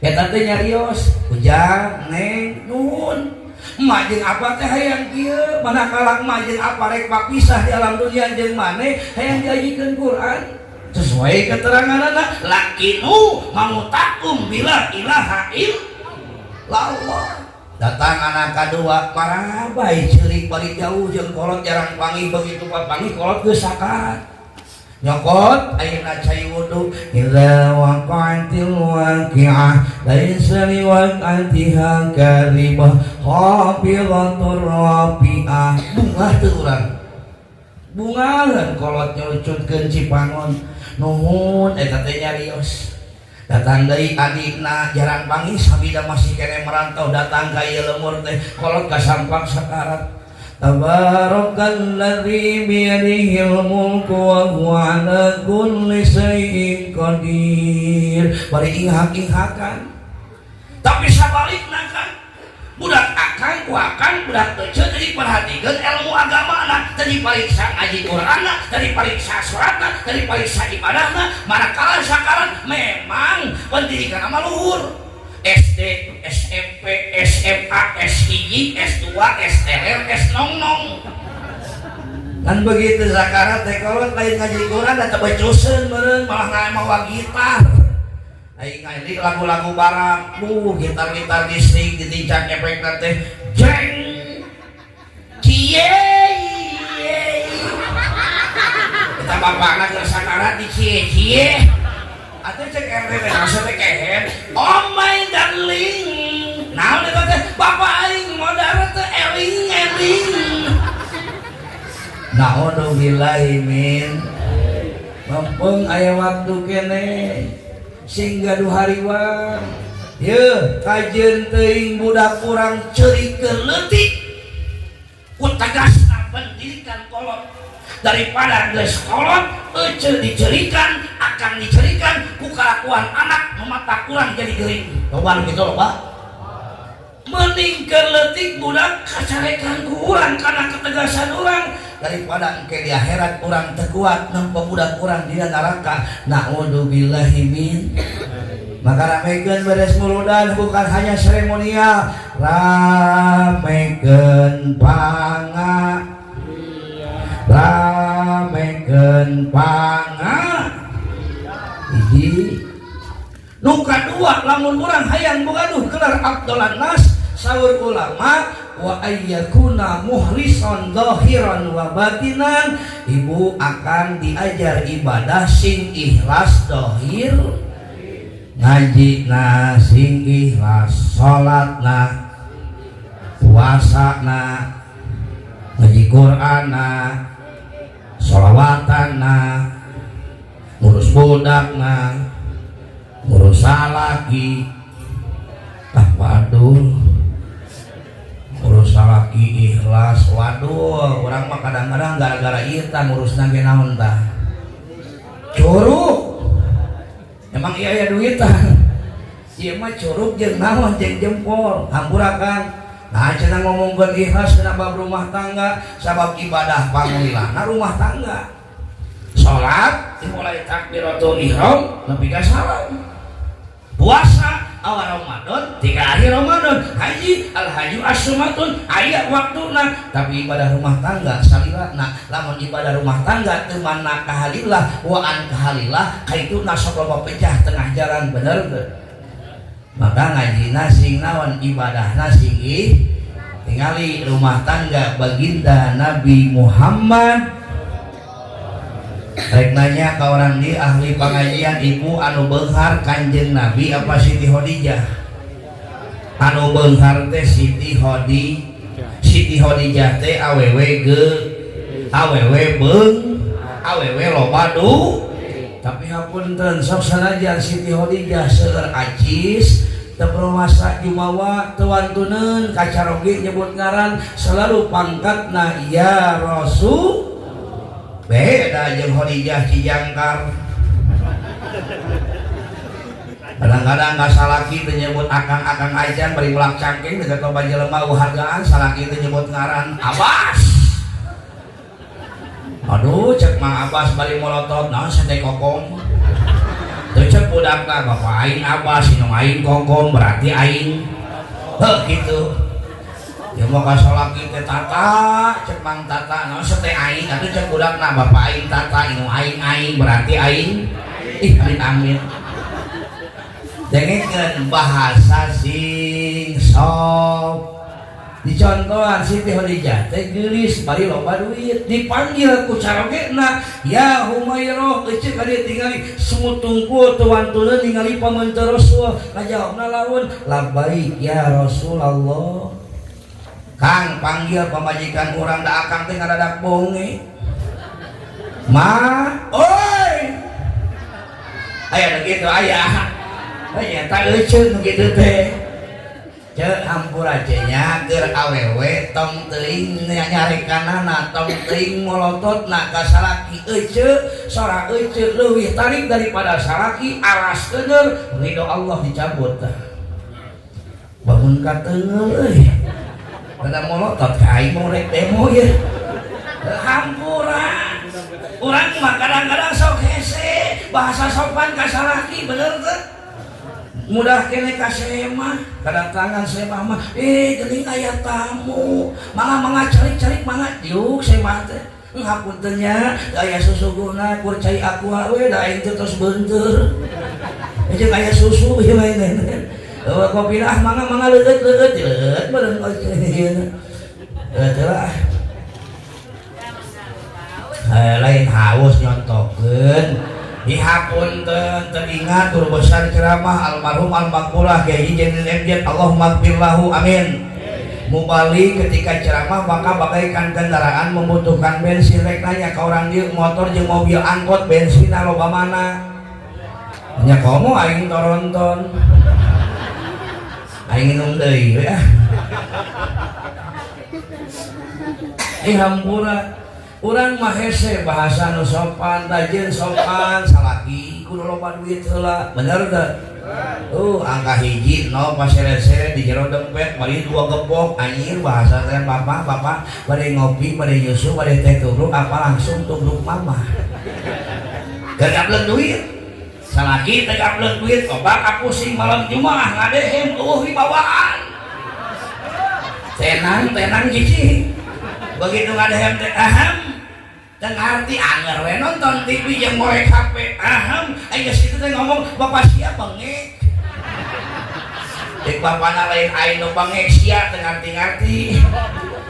eta teh nyarios ujang neng nun emak jeung apa teh hayang kieu manakala emak jeung apa rek papisah di alam dunia jeung maneh hayang diajikeun Quran sesuai keteranganna lakinu mamutakum bila ilaha illallah datang anak kadua para bayi ceurik balik jauh jeung kolot jarang panggih begitu panggih kolot geus sakarat nyokot ayeuna cai wudu idza waqa'atil waqi'ah laisa liwaqa'atiha kadhibah khafidatur rafi'ah bunga teu urang bungahan kolot nyucutkeun cipangon nuhun eta teh nyarios datang deui adikna jarang panggih sabida masih kene merantau datang ka ieu lemur teh kolot kasampang sakarat Tabarakalladzi biyadihil mulku wa huwa ala kulli syai'in qadir bari inghak-inghakan tapi sabalikna kan budak akang ku akang budak teu teu diperhatikeun ilmu agamana teu dipariksa ngaji Qur'anna teu dipariksa salatna teu dipariksa ibadahna manakala sakaran memang pendidikan mah luhur SD, SMP, SMA, S1, S2, STR, S-nong-nong kan begitu sakarat teh kolot lain ngaji Quran da teu becuseun meureun malah ngawa gitar aing ngaji lagu-lagu barat gitar-gitar listrik ditincak efekna teh jeng cie kita bapakna keur sakarat di cie-cie atuh cek RW maksudnya kehen oh my darling naon eta teh bapak aing modal teh eling naudzubillahi min mumpung aya waktu kene sing gaduh hariwang yeuh kajeun teuing budak urang ceurikeun leutik ku tegasna pendidikan kolot daripada geus kolot ece dicerikan akan dicerikan ku kelakuan anak memata kurang jadi gering coba gitu loh Pak mending keletik budak kacarekan ku urang karena ketegasan urang daripada engke di akhirat urang terkuat nempo budak urang di neraka. Na'udzubillahi min. Maka ramekeun beres muludan bukan hanya seremonial, ramekeun panga, ramekeun panga. Hiji nu kadua lamun urang hayang bogaduh kelar afdalan nas saur ulama wa ayyakuna muhlisan zahiran wa batinan, ibu akan diajar ibadah sing ikhlas zahir ngaji na sing ikhlas, salat na, puasa na, ngaji Quran na, sholawatan na, ngurus budak na, ngurus salaki, waduh, ngurus salaki ikhlas, waduh, orang mah kadang-kadang gara-gara ieu tah ngurusna ge naon tah, curug. Emang iya ya duitan, iya mah curug jeung naon jeung jempol, hampurakan. Nah cenah ngomongkeun ikhlas kana bab rumah tangga, sabab ibadah pangulilana rumah tangga. Salat dimulai takbiratul ihram nepi ka salam. Puasa awal Ramadan tiga akhir Ramadan, haji al haju as-sumatun aya waktuna, tapi ibadah rumah tangga salilana. Lamun ibadah rumah tangga teu manna kahalillah wa an kahalillah kaituna sabab pecah tengah jalan bener teu. Maka ngajina sing naon ibadahna sing tingali rumah tangga baginda Nabi Muhammad. Rek nanya ka orang di ahli pengajian, ibu anu beunghar Kanjeng Nabi apa Siti Khadijah? Anu beunghar teh Siti Khadijah teh awewe awewe loba du. Tapi hapunten sok sanajan Siti Khadijah seueur acis teu permasa jumawa teu wantuneun kacaroge nyebut ngaran selalu pangkatna ya Rasul. Beda jeung Khadijah Cijangkar. Kadang-kadang ka salaki teu nyebut akang-akang ajan bari mulak cangking teu loba jelema hargaan salaki teu nyebut ngaran Abbas. Aduh cek Mang Abbas bari molotot naon sate kokong. Teu cek budakna bapak aing Abbas sinong aing kokong berarti aing. Heuh kitu. Ya mau ka salaki teh Tata, cek Mang Tata, naon teh aing, atuh cek budakna bapak aing Tata, inu aing berarti aing. Ih, amin. Dengekeun bahasa sing sok. Dicontohan Siti Khadijah teh geulis bari loba duit, dipanggil ku carogena, ya Humairah, cek ka dieu tingali semut tungkul teu wantuneun ningali pamantu Rasul. Ngajawabna lamun, labbaik ya Rasulullah. Kang panggil pamajikan urang da akang teh ngadadak bonge. Ma, oi. Aya kitu aya. Aya ta euceun kitu teh. Ceuk hampura nya keur awewe tong teuing nyarekanana, tong teuing molototna ka salaki euceuk, sora euceuk leuwih tarik daripada salaki aras keuneur ridho Allah dicabut tah. Bangun ka teungeul euy. Kada molotot ka aing mau rek demo ye. Hampura. Urang mah kadang-kadang sok hese, bahasa sopan ka salaki bener teu? Mudah kene ka sema, kedatangan sema mah, geuning aya tamu. Mangga carik-carik mangga diuk sema teh. Ngapunten nya, aya susuguna kur cai aku we da aing teh tos beunteur. Jeung aya susu ieu lain. Kopi lah mangga leueut bareng ieu. Teu lah. Lain haus nyontokeun. Dihapunten teringat guru besar ceramah almarhum al-maqbulah Kiai Jainil MJ Allahumma ighfir lahu amin. Mubalik ketika ceramah maka bagaikan kendaraan membutuhkan bensin, rek nanya ka urang dieu motor jeung mobil angkot bensinna loba mana? Nya komo aing toronton. Aing minum deui we ah. Hampura urang mah hese bahasa nu sopan tajin sopan salaki kudu loba duit heula bener teu angka hiji no pasere-sere di jero dompet bari 2 gepok anjir bahasa teh bapak bari ngopi bari nyusu bari teh turuk apa langsung tubruk mama gagableun duit salaki teh gableun duit obat pusing malam Jumat ngadehem wibawaan tenang hiji begitu ngadehem teh aham dan arti anger we nonton TV yang ngorek HP aham geus kitu teh ngomong bapak sia bengek dek bapana lain aing nu bengek sia teu ngarti-ngarti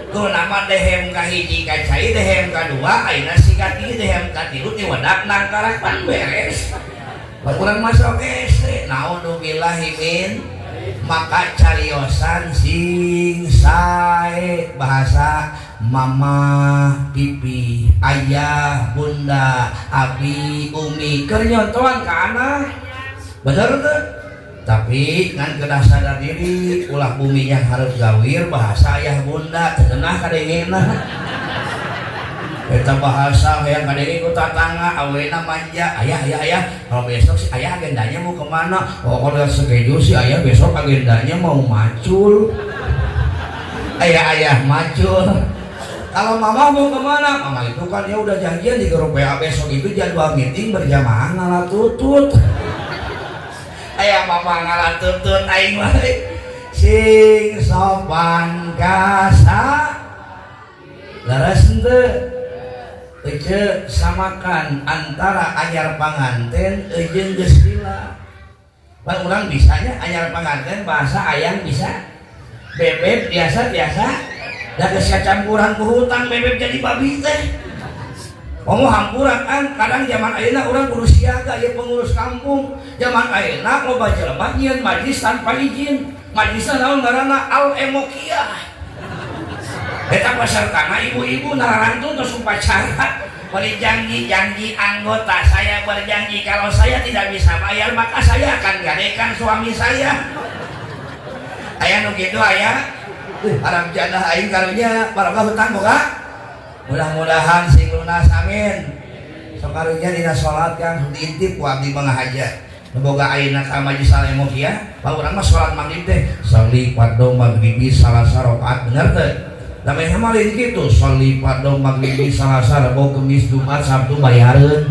kudu nama dehem ka hiji ka cai dehem ka dua ayeuna siga tilu dehem ka tilu ti wadak nangkarapan beres urang masuk SD naudzubillahi min maka cariosan sing sae bahasa mama, pipi, ayah, bunda, abi, umi keur nyontohan ka anak bener tuh tapi kan kedah sadar diri ulah buminya harus gawir bahasa ayah bunda tegenah kadengena eta bahasa yang kadenge ku tatangga awena manja ayah kalau besok si ayah agendanya mau kemana kalau schedule si ayah besok agendanya mau macul ayah macul. Kalau mama mau kemana? Mama itu kan ya udah janjian di grup WA besok itu jadwal meeting berjamaah ngalah tutut. Ayah mama ngalah tutut aing wae. Sing sopan kasa. Leres henteu? Ece samakan antara anyar panganten jeung geus lila. Pan urang bisanya anyar panganten bahasa ayang bisa. Bebek biasa da geus kacampuran ku hutang bebek jadi babi teh. Ngomong hampuran kan kadang zaman ayeuna urang kudu siaga ieu pengurus kampung. Zaman ayeuna loba jelema nyieun majlis tanpa izin. Majlisna naon ngaranna al emokiah. Eta pasertana ibu-ibu nararantun terus upacara. Beri janji anggota saya berjanji kalau saya tidak bisa bayar maka saya akan gadekan suami saya. Aya nu kitu aya. Harap jannah aing karunya barokah hutang boga. Mudah-mudahan sing lunas amin. Sok karunya dina salat Kang diintip ku abdi mangga haja. Boga ayeuna ka majlis al-emokiah, pa urang mah salat maghrib teh sholli fardhu maghribi salasa rakaat bener teh. Damai hamalin kitu sholli fardhu maghribi salasa rebo kemis Jumat Sabtu bayareun.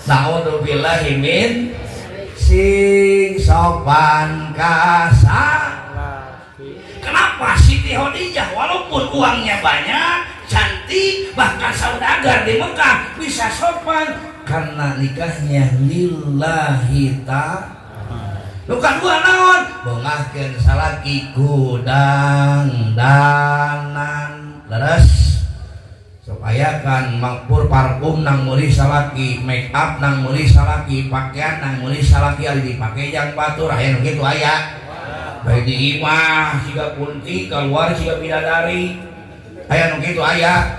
Naudzubillahi min sing sopan kasa. Kenapa Siti Khadijah walaupun uangnya banyak, cantik, bahkan saudagar di Mekah bisa sopan karena nikahnya lillahi ta'ala. Luka dua naon bongahkeun salaki kudang danan leres supaya kan makpur parfum nang meuli salaki make up nang meuli salaki pakaian nang meuli salaki ari dipake jang batur aya nu kitu aya. Baik di imah, jika kunti, keluar jika bidadari aya nu kitu aya.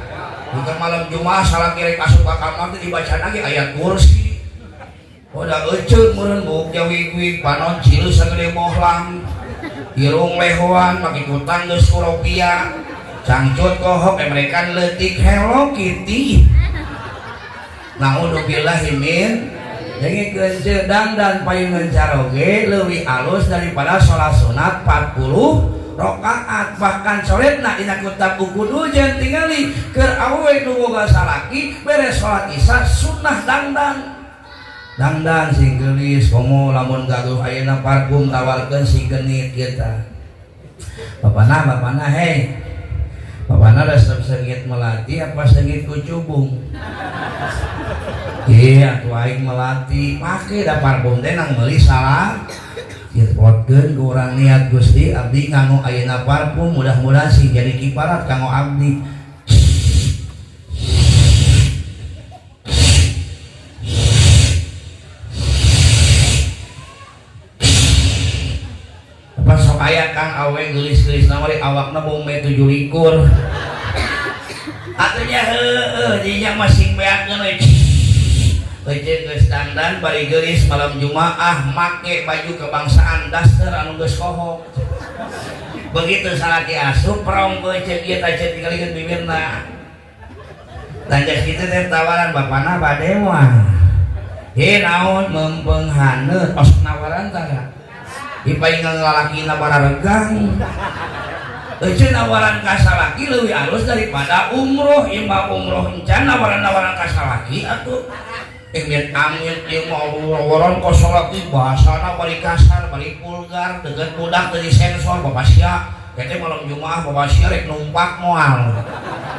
Bukan malam Jumat salah kiri kasuk ka kamar teh dibaca lagi ayat kursi. Udah eceuk meureun buk jawi-wi panon cileus sagede mohlang. Irung lehoan make kutang geus rupiah. Cangcut kohok mereka leutik Hello Kitty. Naudzubillahi min dengikeun ceudang dan payungan caroge leuwih alus daripada salat sunat 40 rakaat. Bahkan soretna dina kitab kudu jeung tingali keur awewe nu boga salaki beres salat isya sunnah dangdang sing geulis komo lamun gaduh ayeuna parfum tawarkeun si genit kita. Bapana hei. Bapana resep sengit melati apa sengit kucubung? Iya tuh aing melati pake da parfum teh nang meuli salah dirpotkeun ku urang niat Gusti abdi nganggo ayeuna parfum mudah-mudahan sing jadi kiparat kanggo abdi. Apa sok aya Kang awe geulis-geulis namari awakna bome 7 likur. Atunya heueuh dinya masing beakeun we. Ece geus dandan bari geulis malam Jumaah make baju kebangsaan daster anu geus kohok. Begitu salaki asup prong ece ieu teh tinggalikeun bibirna. Lanjut kita teh tawaran bapana bade mah. Naon mempenghaneut os nawaran tah. Dipaingan lalakina bararegang. Euceun nawaran ka salaki leuwih alus daripada umroh. Imba umroh encan nawaran-nawaran ka salaki atuh. Amit amit ieu mah nawaran ka salaki bahasana bari kasar, bari vulgar, deukeut budak teu disensor bapak sia. Jadi malam Jumaah bapak sia rek numpak moal.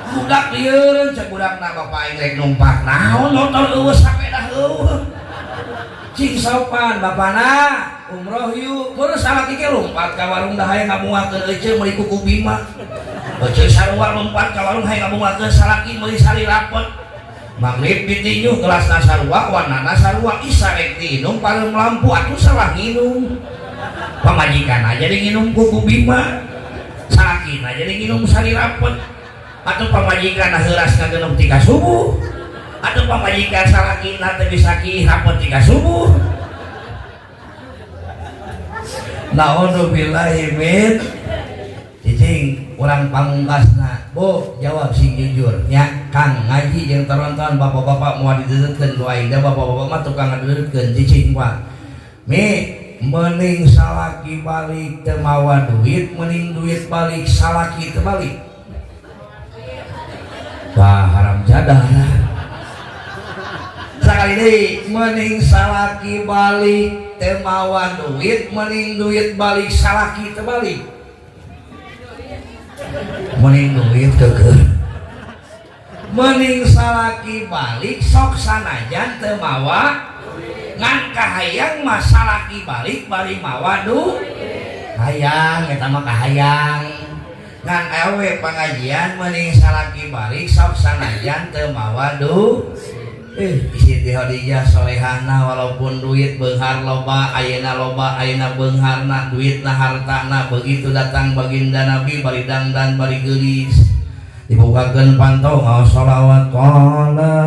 Budak lieureun cek budakna bapak aing rek numpak. Naon motor eueus sampe dah eueuh. Cing sopan bapana umroh yuk. Mun salaki ge lompat ka warung dah hayang ngamuakeun euceung meuli kuku Bima. Euceung sarua lompat ka warung hayang ngamuakeun salaki meuli sari rapot. Magrib ditinjuh gelasna sarua warnana sarua isya rek diinum pareum lampu atuh salah nginum. Pamajikan aja di nginum kuku Bima. Salakina jadi nginum sari rapet atau pamajikan heuras ngageuneup tika subuh atau pamajikan salakina teh bisa ki rapet tika subuh. Naudzubillahi min cicing urang pamungkasna. Bu jawab sing jujur nya Kang ngaji jeung taronton bapak-bapak moal dideutkeun doa indah bapak-bapak mah tukang ngadeutkeun cicing Pak. Mi mending salaki balik teu mawa duit, mending duit balik salaki teu balik. Wah haram jadah. Sakali deui mending salaki balik teu mawa duit, mending duit balik salaki teu balik. Mending duit keukeuh. Mending salaki balik sok sanajan teu mawa ngan kahayang masalaki balik bari mawadu hayang eta mah kahayang ngan ewe pengajian mending salaki balik sok sanajan teu mawadu Siti Khadijah solehahna walaupun duit beunghar loba ayeuna beungharna duitna hartana begitu datang baginda Nabi bari dangdan bari geulis dibukakeun pantau sholawat qolaan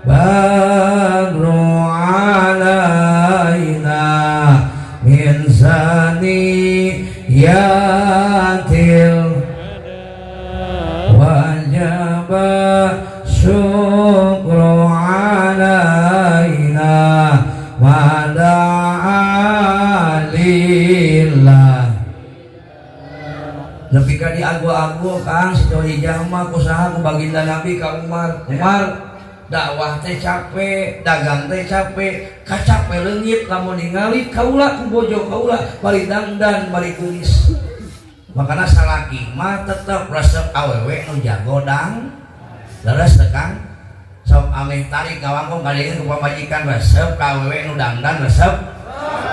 badru alaina min saniyatil wajaba syukru alaina mada'alillah nepi ka diagu-agu Kang Siti Jahma kusaha ku baginda Nabi ka Umar dakwah teh capek, dagang teh capek, kacape leungit lamun ningali kaula ku bojo kaula bari dangdan bari geulis. Makana salaki mah tetep resep awewe nu jago dang. Leres teh Kang. Sok ameh tarik kawangkong kadengeun ku pamajikan resep ka awewe nu dangdan resep.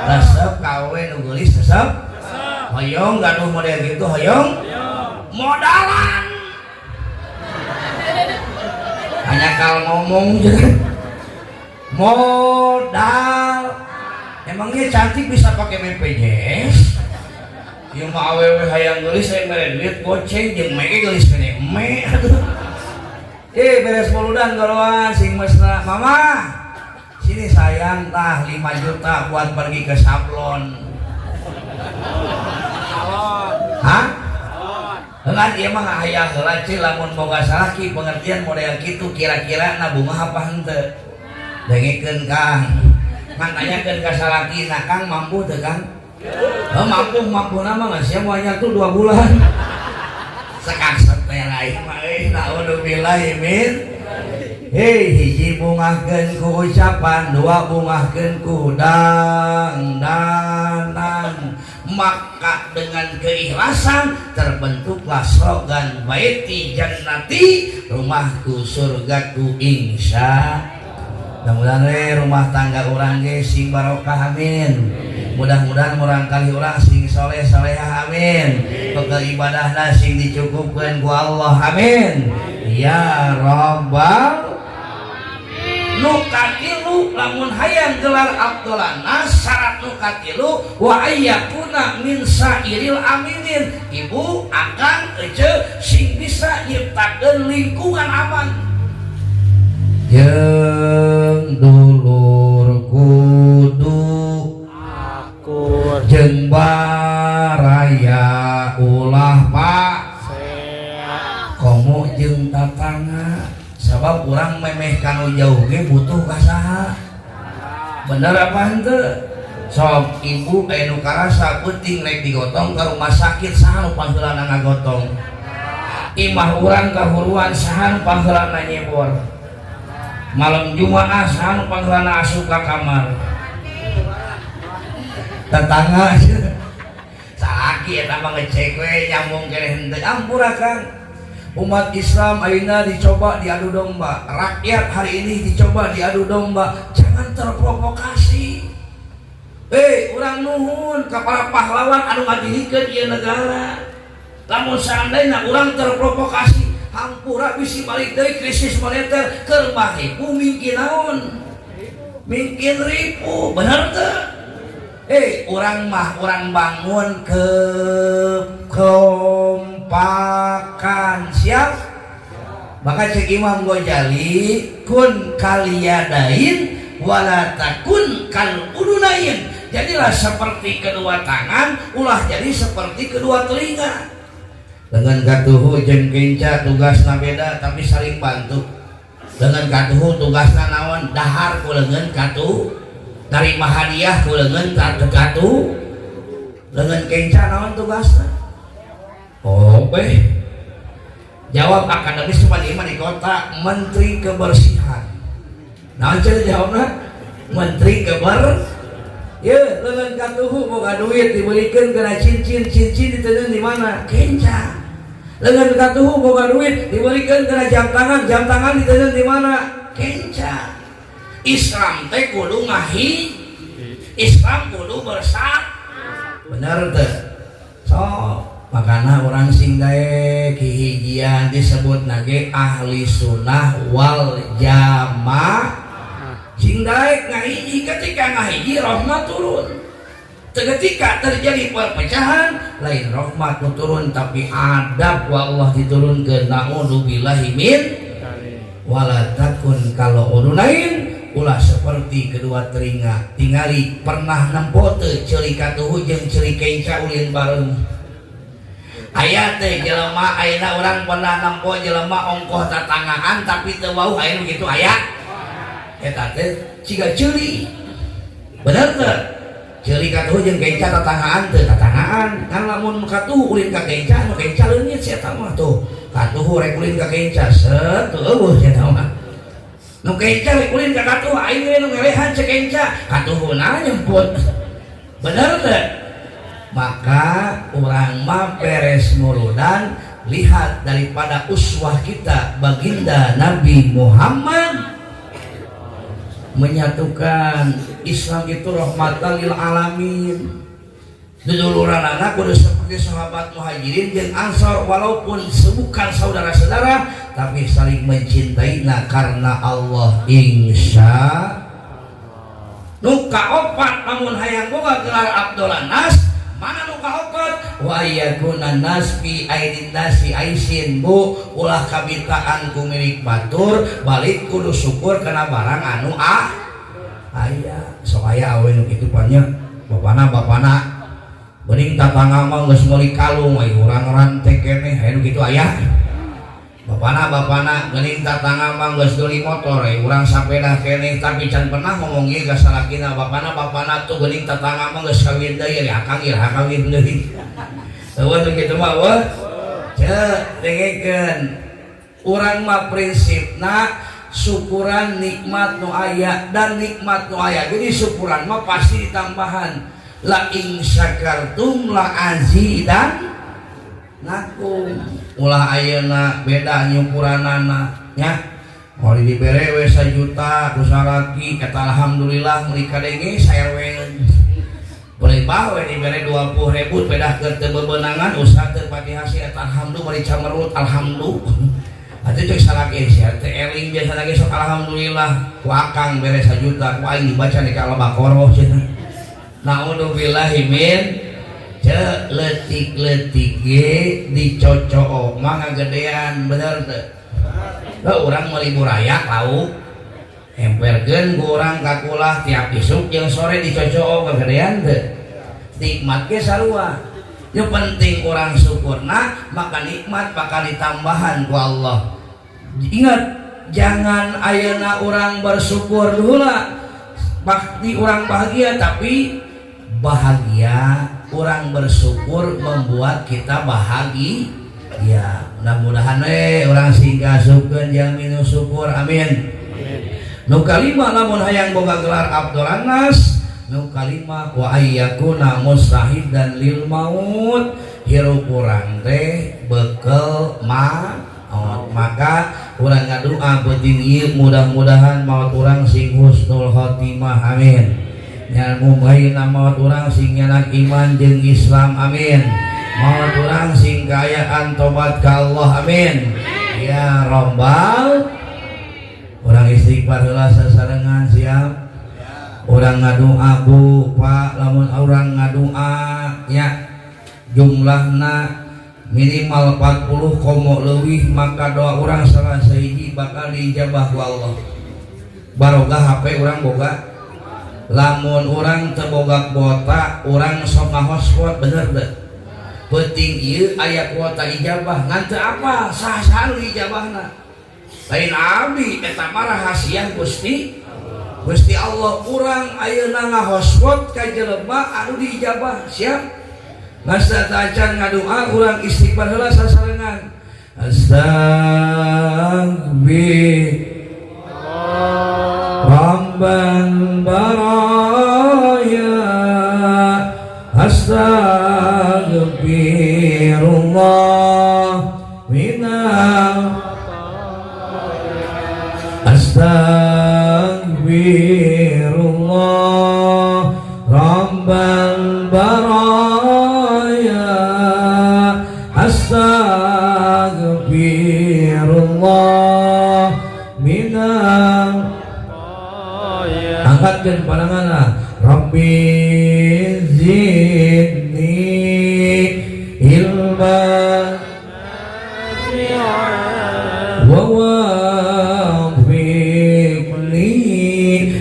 Resep ka awewe nu geulis resep. Hoyong gaduh model gitu hoyong. Modalan. Hanya kal ngomong modal emangnya cantik bisa pakai BPJS yang mau awewe hayang geulis saya mere duit goceng jeung mege geulis kene eme beres muludan goloan sing mesna mama sini sayang tah 5 juta buat pergi ke sablon hah? Enggak dia mah hayang heula cil lamun boga salaki pengertian model kitu kira-kira na bunga apa henteu. Dengekeun Kang. Mantanyakeun ka salaki na Kang mampu teu Kang? Mampu nama geus sia moal tuh 2 bulan. Sakasep teh lain mah naudzubillahi min. Hiji bungahkeun ku ucapan, 2 bungahkeun ku dangdanan. Maka dengan keikhlasan terbentuklah slogan baiti jannati rumahku surgaku insya. Mudah-mudahan rumah tangga urang ge sing barokah amin. Mudah-mudahan urang kali urang sing soleh solehah amin. Pegel ibadahna sing dicukupkeun ku Allah amin. Ya Rabbal nukatilu lamun hayang gelar abdolana syarat nukatilu wa ayyakuna min sairil aminin ibu akan ece sing bisa nyiptakeun lingkungan aman jeung dulur kudu akur jeung baraya ulah pak komo jeung tatang memeh kanu jauh ge butuh ka saha bener apa henteu sok ibu anu karasa penting rek digotong ka rumah sakit saha nu pangheulana ngagotong imah urang kahuruan saha nu pangheulana nyebor malam Jumaah saha nu pangheulana asup ka kamar tetangga sakit eta mah ngecek we nyambung keneh henteu ampura Kang umat Islam ayeuna dicoba diadu domba rakyat hari ini dicoba diadu domba jangan terprovokasi urang nuhun ka para pahlawan anu ngadihikeun ieu negara lamun seandainya urang terprovokasi hampura bisi balik deui krisis moneter keur baheku mungkin naon mungkin ribu bener teu urang mah urang bangun ke kompakan siap maka cek Imam Ghazali kun kaliyadain wala takun kal udunain jadilah seperti kedua tangan ulah jadi seperti kedua telinga dengan katuhu jeung kenca tugasna beda tapi saling bantu dengan katuhu tugasna naon dahar ku leungeun katuh narima hadiah ku leungeun katuh leungeun kenca naon tugasna jawab akademis cuma di kota menteri kebersihan nah jadi jawabnya menteri ya leungeun katuhu boga duit dibelikeun kana cincin diteungeun di mana kenca leungeun katuhu boga duit dibelikeun kana jam tangan diteungeun di mana kenca Islam teh kudu Islam kudu bersatu bener teh so makana orang sing gawe kihijian disebut nage ahli sunnah wal jamaah sing gawe ngahiji ketika ngahiji rahmat turun ketika terjadi perpecahan lain rahmat turun tapi adab wa Allah diturunkeun naudzubillahi min wala takun kalau udunain ulah seperti kedua telinga tingali pernah nempo teu ceuli katuhu jeung ceuli kenca ulin bareng aya teh jelema ayeuna urang pernah nempo jelema ongkoh tatangaan tapi teu wau aya nu kitu aya eta teh ciga ceuli bener teu ceuli katuhu jeung kenca tatangaan teu tatangaan kan lamun katuhu ulin ka kenca nu kenca leungit sia eta mah tuh katuhu rek ulin ka kenca set teu eueuh sia eta mah nu kenca rek ulin ka katuh aing we nu ngelehan cek kenca katuhuna nyemput bener teh maka orang mah beres nurudan lihat daripada uswah kita baginda Nabi Muhammad menyatukan Islam itu rahmatan lil alamin duduluran anak kudu seperti sahabat muhajirin dan ansor walaupun bukan saudara-saudara tapi saling mencintai karena Allah insya nuka opat namun hayang boga gelar Abdullah Nas mana nu kaopat wa yakuna nas fi aidin nasi aisin bu ulah kabitaan ku milik batur balik kudu syukur kana barang anu aya sok aya awe nu kitu pannya bapana bening tatangga mah geus meuli kalung ai urang rantek keneh aya nu kitu aya bapana geuning tatangga mah geus deuli motor ai urang sapeda keneh tapi can pernah ngomong ieu ka salakina bapana tuh geuning tatangga mah geus kawin deui akang iraha kawin deui eueuh kitu mah weuh ceuk dengekeun urang mah prinsipna syukuran nikmat nu aya dan nikmat nu aya jadi syukuran mah pasti ditambahan la in syakartum la azidan nakum ulah ayeuna beda nyukuranana nya mau dibere we 1 juta ku salaki eta alhamdulillah meuli kadenge saeweun boleh bae dibere 20.000 pedah keur teu bebenangan usaha teu pati hasil eta alhamdulillah meuli camerut alhamdulillah atuh cek salaki sia teh eling biasa lagi sok alhamdulillah ku akang bere 1 juta ku aing dibaca di Al-Baqarah cenah naudzubillahi min cek letik-letik ge dicocok mah ngagedean bener teu urang meuli buraya lauk emperkeun ku urang ka kulah tiap isuk jeung sore dicocok ngagedean teu nikmat ge sarua yang penting orang syukurna maka nikmat bakal ditambahan ku Allah ingat jangan ayeuna orang bersyukur heula pasti orang bahagia, tapi bahagia orang bersyukur membuat kita bahagia. Ya, mudah-mudahan orang singgah syukur yang minus syukur, amin. Nu kalima lamun hayang boga gelar Abdul Anas, nu kalima wa ayyakuna mustahidan lil maut, hirup urang teh bekel maut. Maka urang ngadoa penting ieu mudah-mudahan maut urang sing husnul khotimah, amin. Nya mubaina maut urang sing nyanak iman jeung Islam, amin. Maut urang sing kaayaan tobat ka Allah, amin. Ya Rabbal, urang istighfar heula sasarengan siap. Urang ngadoa Bu Pak, lamun urang ngadoa nya jumlahna minimal 40 komo leuwih, maka doa urang salah sahiji bakal diijabah ku Allah. Barokah HP urang boga. Lamun urang teu boga kuota, urang sok ngahotspot bener deh. Penting ieu aya kuota ijabah, ngan teu apa sah-sah nu ijabahna. Lain abdi eta mah rahasia Gusti Allah. Urang ayeuna ngahotspot ka jelema anu diijabah, siap. Ngasa tacan ngadoa urang istighfar heula sasarengan. Rabban baraya astaghfirullah minal astaghfirullah rabbal baraya astaghfirullah minal. Angkatkeun pandanganna, Rabbi zidni ilman wa wafiqli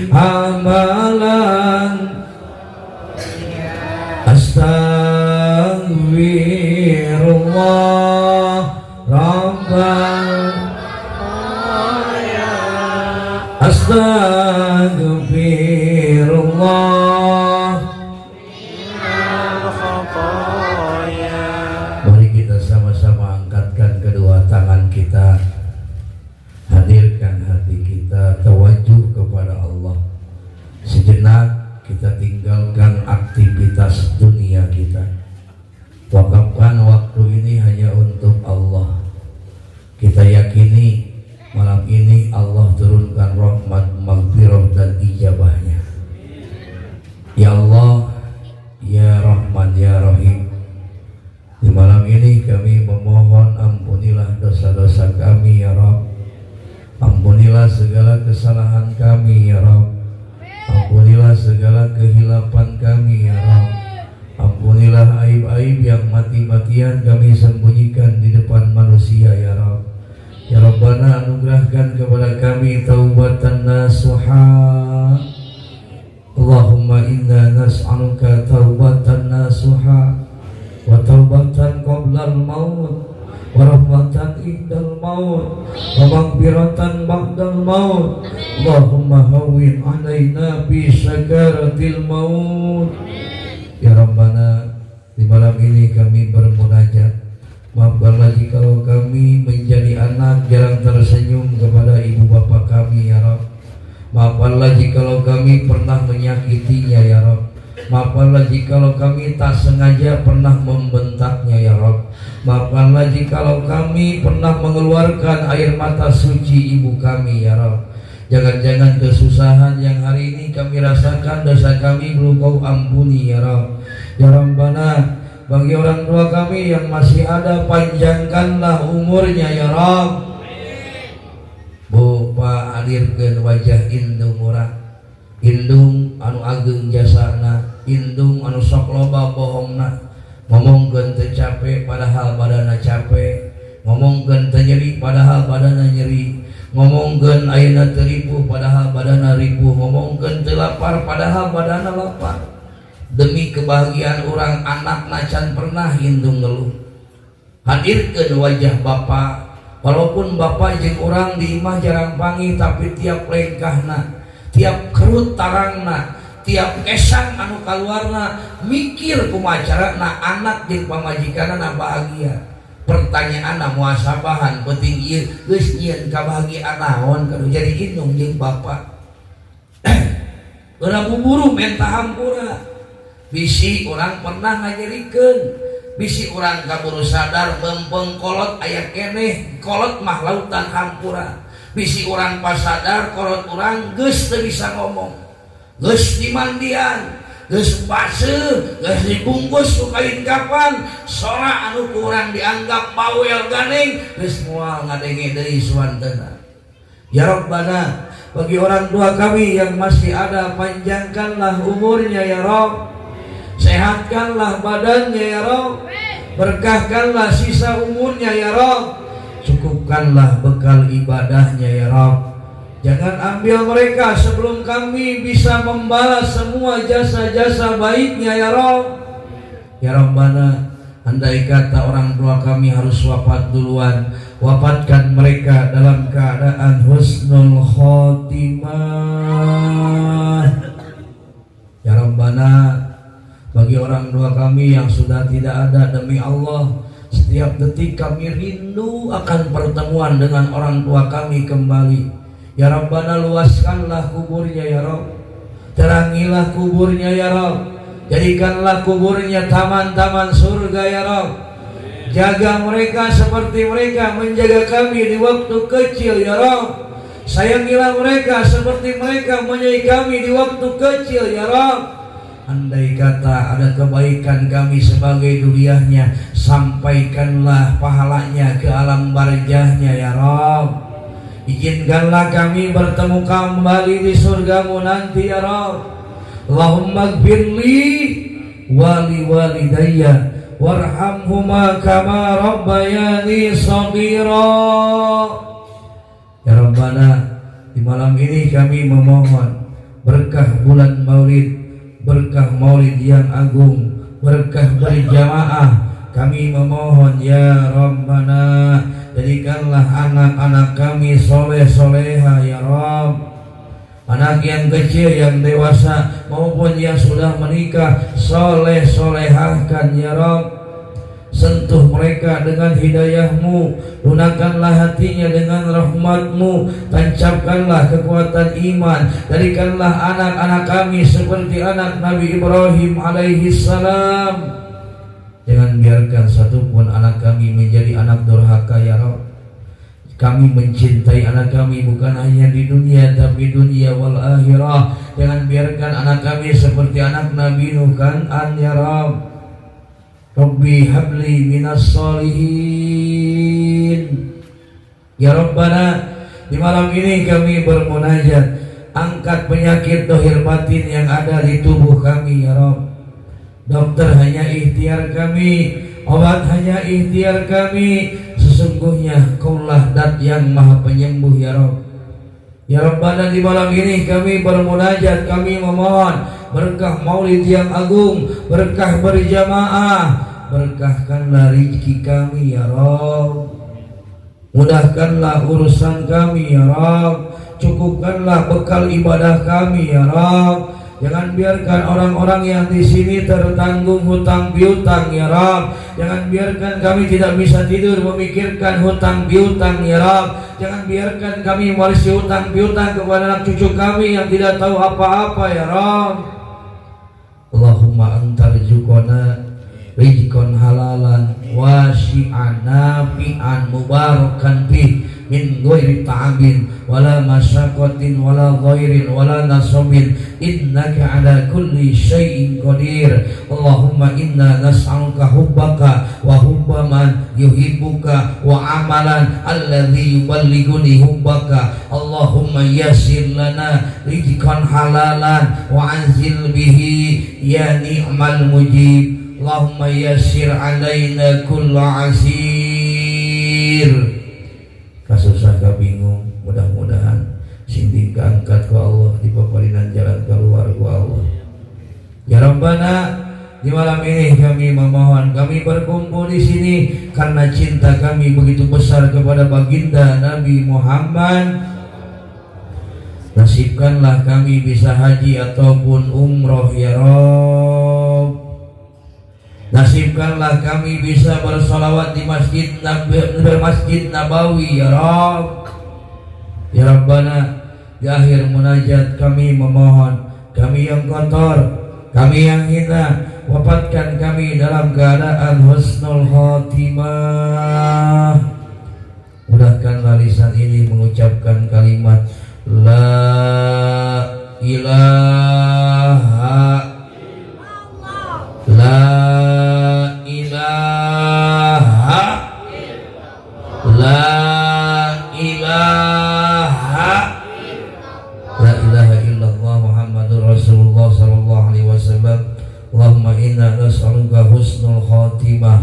amalan astaghfirullah rabbal astaghfirullah. Mari kita sama-sama angkatkan kedua tangan kita, hadirkan hati kita tawajuh kepada Allah. Sejenak kita tinggalkan aktivitas dunia kita, wakafkan waktu ini hanya untuk Allah. Kita yakini malam ini Allah turunkan rahmat, maghfirah dan ijabahnya. Ya Allah, Ya Rahman, Ya Rahim, di malam ini kami memohon ampunilah dosa-dosa kami ya Rabb. Ampunilah segala kesalahan kami ya Rabb. Ampunilah segala kehilapan kami ya Rabb. Ampunilah aib-aib yang mati-matian kami sembunyikan di depan manusia ya Rabb. Ya Rabbana, anugerahkan kepada kami taubatan nasuha. Allahumma inna nas'aluka taubatan nasuha wa taubatan qoblal maut wa rahmatan indal maut wa maghfiratan ba'dal maut. Allahumma hawwin alaina bi sakaratil maut. Ya Rabbana, di malam ini kami bermunajat. Maafkanlah jikalau kami menjadi anak jarang tersenyum kepada ibu bapa kami ya Rabb. Maafkanlah jikalau kami pernah menyakitinya ya Rabb. Maafkanlah jikalau kami tak sengaja pernah membentaknya ya Rabb. Maafkanlah jikalau kami pernah mengeluarkan air mata suci ibu kami ya Rabb. Jangan-jangan kesusahan yang hari ini kami rasakan, dosa kami belum Kau ampuni ya Rabb. Ya Rabbana, bagi orang tua kami yang masih ada, panjangkanlah umurnya ya Rabb. Bu Pak, hadirkeun wajah indung urang, indung anu ageng jasana, indung anu sok loba bohongna, ngomongkeun teu capek padahal badanna capek, ngomongkeun teu nyeri padahal badanna nyeri, ngomongkeun ayeuna teu ripuh padahal badanna ripuh, ngomongkeun teu lapar padahal badanna lapar. Demi kebahagiaan orang anak nacan pernah indung ngeluh. Hadirkeun wajah Bapa, Walaupun bapak jeung orang di imah jarang panggih, tapi tiap lengkahna, tiap kerut tarangna, tiap kesan anu kaluarna mikir kumacarana anak jeung pamajikanna bahagia. Pertanyaan muasabahan penting ieu geus nyieun kabahagiaan naon kanu jadi indung jeung bapak. Urang buburu menta hampura. Bisi orang pernah ngajarikeun, bisi orang kaburu sadar bempeng kolot aya keneh, kolot mah lautan hampura. Bisi orang pas sadar kolot orang geus teu bisa ngomong. Geus dimandian, geus base, geus dibungkus ku kain kapan, sora anu kurang dianggap bawel ganeng, geus moal ngadenge deui suanteuna. Ya Rabbana, bagi orang tua kami yang masih ada, panjangkanlah umurnya ya Rabb, sehatkanlah badannya ya Rabb, berkahkanlah sisa umurnya ya Rabb, cukupkanlah bekal ibadahnya ya Rabb. Jangan ambil mereka sebelum kami bisa membalas semua jasa-jasa baiknya ya Rabb. Ya Rabbana, andai kata orang tua kami harus wafat duluan, wafatkan mereka dalam keadaan husnul khotimah. Ya Rabbana, bagi orang tua kami yang sudah tidak ada, demi Allah, setiap detik kami rindu akan pertemuan dengan orang tua kami kembali. Ya Rabbana, luaskanlah kuburnya ya Rabb, terangilah kuburnya ya Rabb, jadikanlah kuburnya taman-taman surga ya Rabb. Jaga mereka seperti mereka menjaga kami di waktu kecil ya Rabb. Sayangilah mereka seperti mereka menyayangi kami di waktu kecil ya Rabb. Andai kata ada kebaikan kami sebagai duriahnya, sampaikanlah pahalanya ke alam barzahnya ya Rabb. Izinkanlah kami bertemu kembali di surgamu nanti ya Rabb. Allahumma gfirli wali walidayya warhamhuma kama rabbayani shaghira. Ya Rabbana, di malam ini kami memohon berkah bulan Maulid, berkah Maulid yang agung, berkah berjamaah. Kami memohon ya Rabbana, jadikanlah anak-anak kami soleh-soleha ya Rabb. Anak yang kecil, yang dewasa maupun yang sudah menikah, soleh-solehahkan ya Rabb. Sentuh mereka dengan hidayahmu, lunakkanlah hatinya dengan rahmatmu, tancapkanlah kekuatan iman, jadikanlah anak-anak kami seperti anak Nabi Ibrahim alaihi salam. Jangan biarkan satupun anak kami menjadi anak durhaka ya Rabb. Kami mencintai anak kami bukan hanya di dunia, tapi dunia wal akhirah. Jangan biarkan anak kami seperti anak Nabi Nuh Kan'an ya Rabb. Rabbi habli minas solihin. Ya Rabbana, di malam ini kami bermunajat, angkat penyakit dohir batin yang ada di tubuh kami ya Rabb. Dokter hanya ikhtiar kami, obat hanya ikhtiar kami. Sesungguhnya Kaulah Dat yang Maha Penyembuh ya Rabb. Ya Rabbana, di malam ini kami bermunajat, kami memohon berkah Maulid yang agung, berkah berjamaah. Berkahkanlah rezeki kami ya Rabb, mudahkanlah urusan kami ya Rabb, cukupkanlah bekal ibadah kami ya Rabb. Jangan biarkan orang-orang yang di sini tertanggung hutang piutang ya Rabb. Jangan biarkan kami tidak bisa tidur memikirkan hutang piutang ya Rabb. Jangan biarkan kami mewarisi hutang piutang kepada anak cucu kami yang tidak tahu apa-apa ya Rabb. Allahumma antarzuqona rizqan halalan wasi'an nafi'an mubarakan fih min ghairi ta'abin wala masyaqatin wala ghairin wala nasabin innaka ala kulli syai'in qadir. Allahumma inna nas'aluka hubbaka wa hubba man yuhibbuka wa amalan alladhi yuballighuni hubbaka. Allahumma yassir lana rizqan halalan wa anzil bihi ya ni'mal mujib. Allahumma yassir alaina kulla asir. Kasusah kabingung, mudah-mudahan sinding keangkat ku Allah, di paparinan jalan keluar ku Allah. Ya Rabbana, Di malam ini kami memohon, kami berkumpul di sini karena cinta kami begitu besar kepada baginda Nabi Muhammad. Nasibkanlah kami bisa haji ataupun umroh ya Rabb. Nasibkanlah kami bisa bersolawat di Masjid Nabawi ya Rabb. Ya Rabbana, di akhir munajat kami memohon, kami yang kotor, kami yang hina, wafatkan kami dalam keadaan husnul khotimah. Mudahkanlah lisan ini mengucapkan kalimat La ilaha La ilaha La ilaha La ilaha illallah Muhammadur Rasulullah sallallahu alaihi wasallam. Allahumma inna nas'aluka husnul khatimah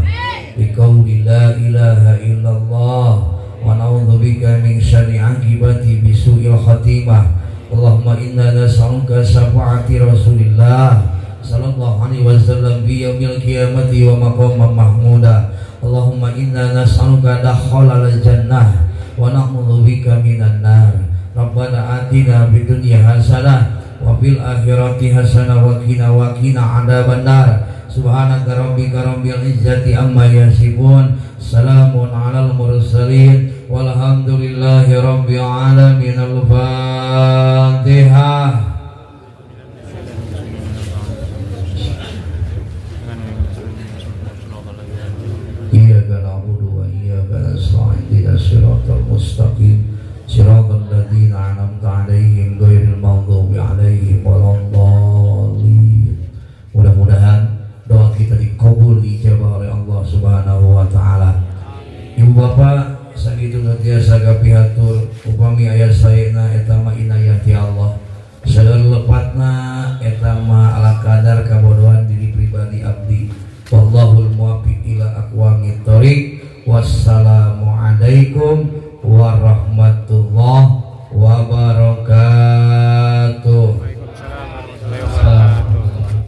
biqauli la ilaha illallah wa na'udzubika min syarri aqibati bisu'il khatimah. Allahumma inna nas'aluka syafa'ati Rasulillah sallallahu alaihi wasallam bi yaumil qiyamati wa maqamam mahmuda. Allahumma inna nas'aluka dakhalal jannah wa na'udzubika minan nar. Rabbana atina fid dunya hasanah wa fil akhirati hasanah wa qina adzabannar. Subhanaka rabbika rabbil izzati amma yasifun. Salamun alal mursalin walhamdulillahi rabbil alamin. Al-Fatihah.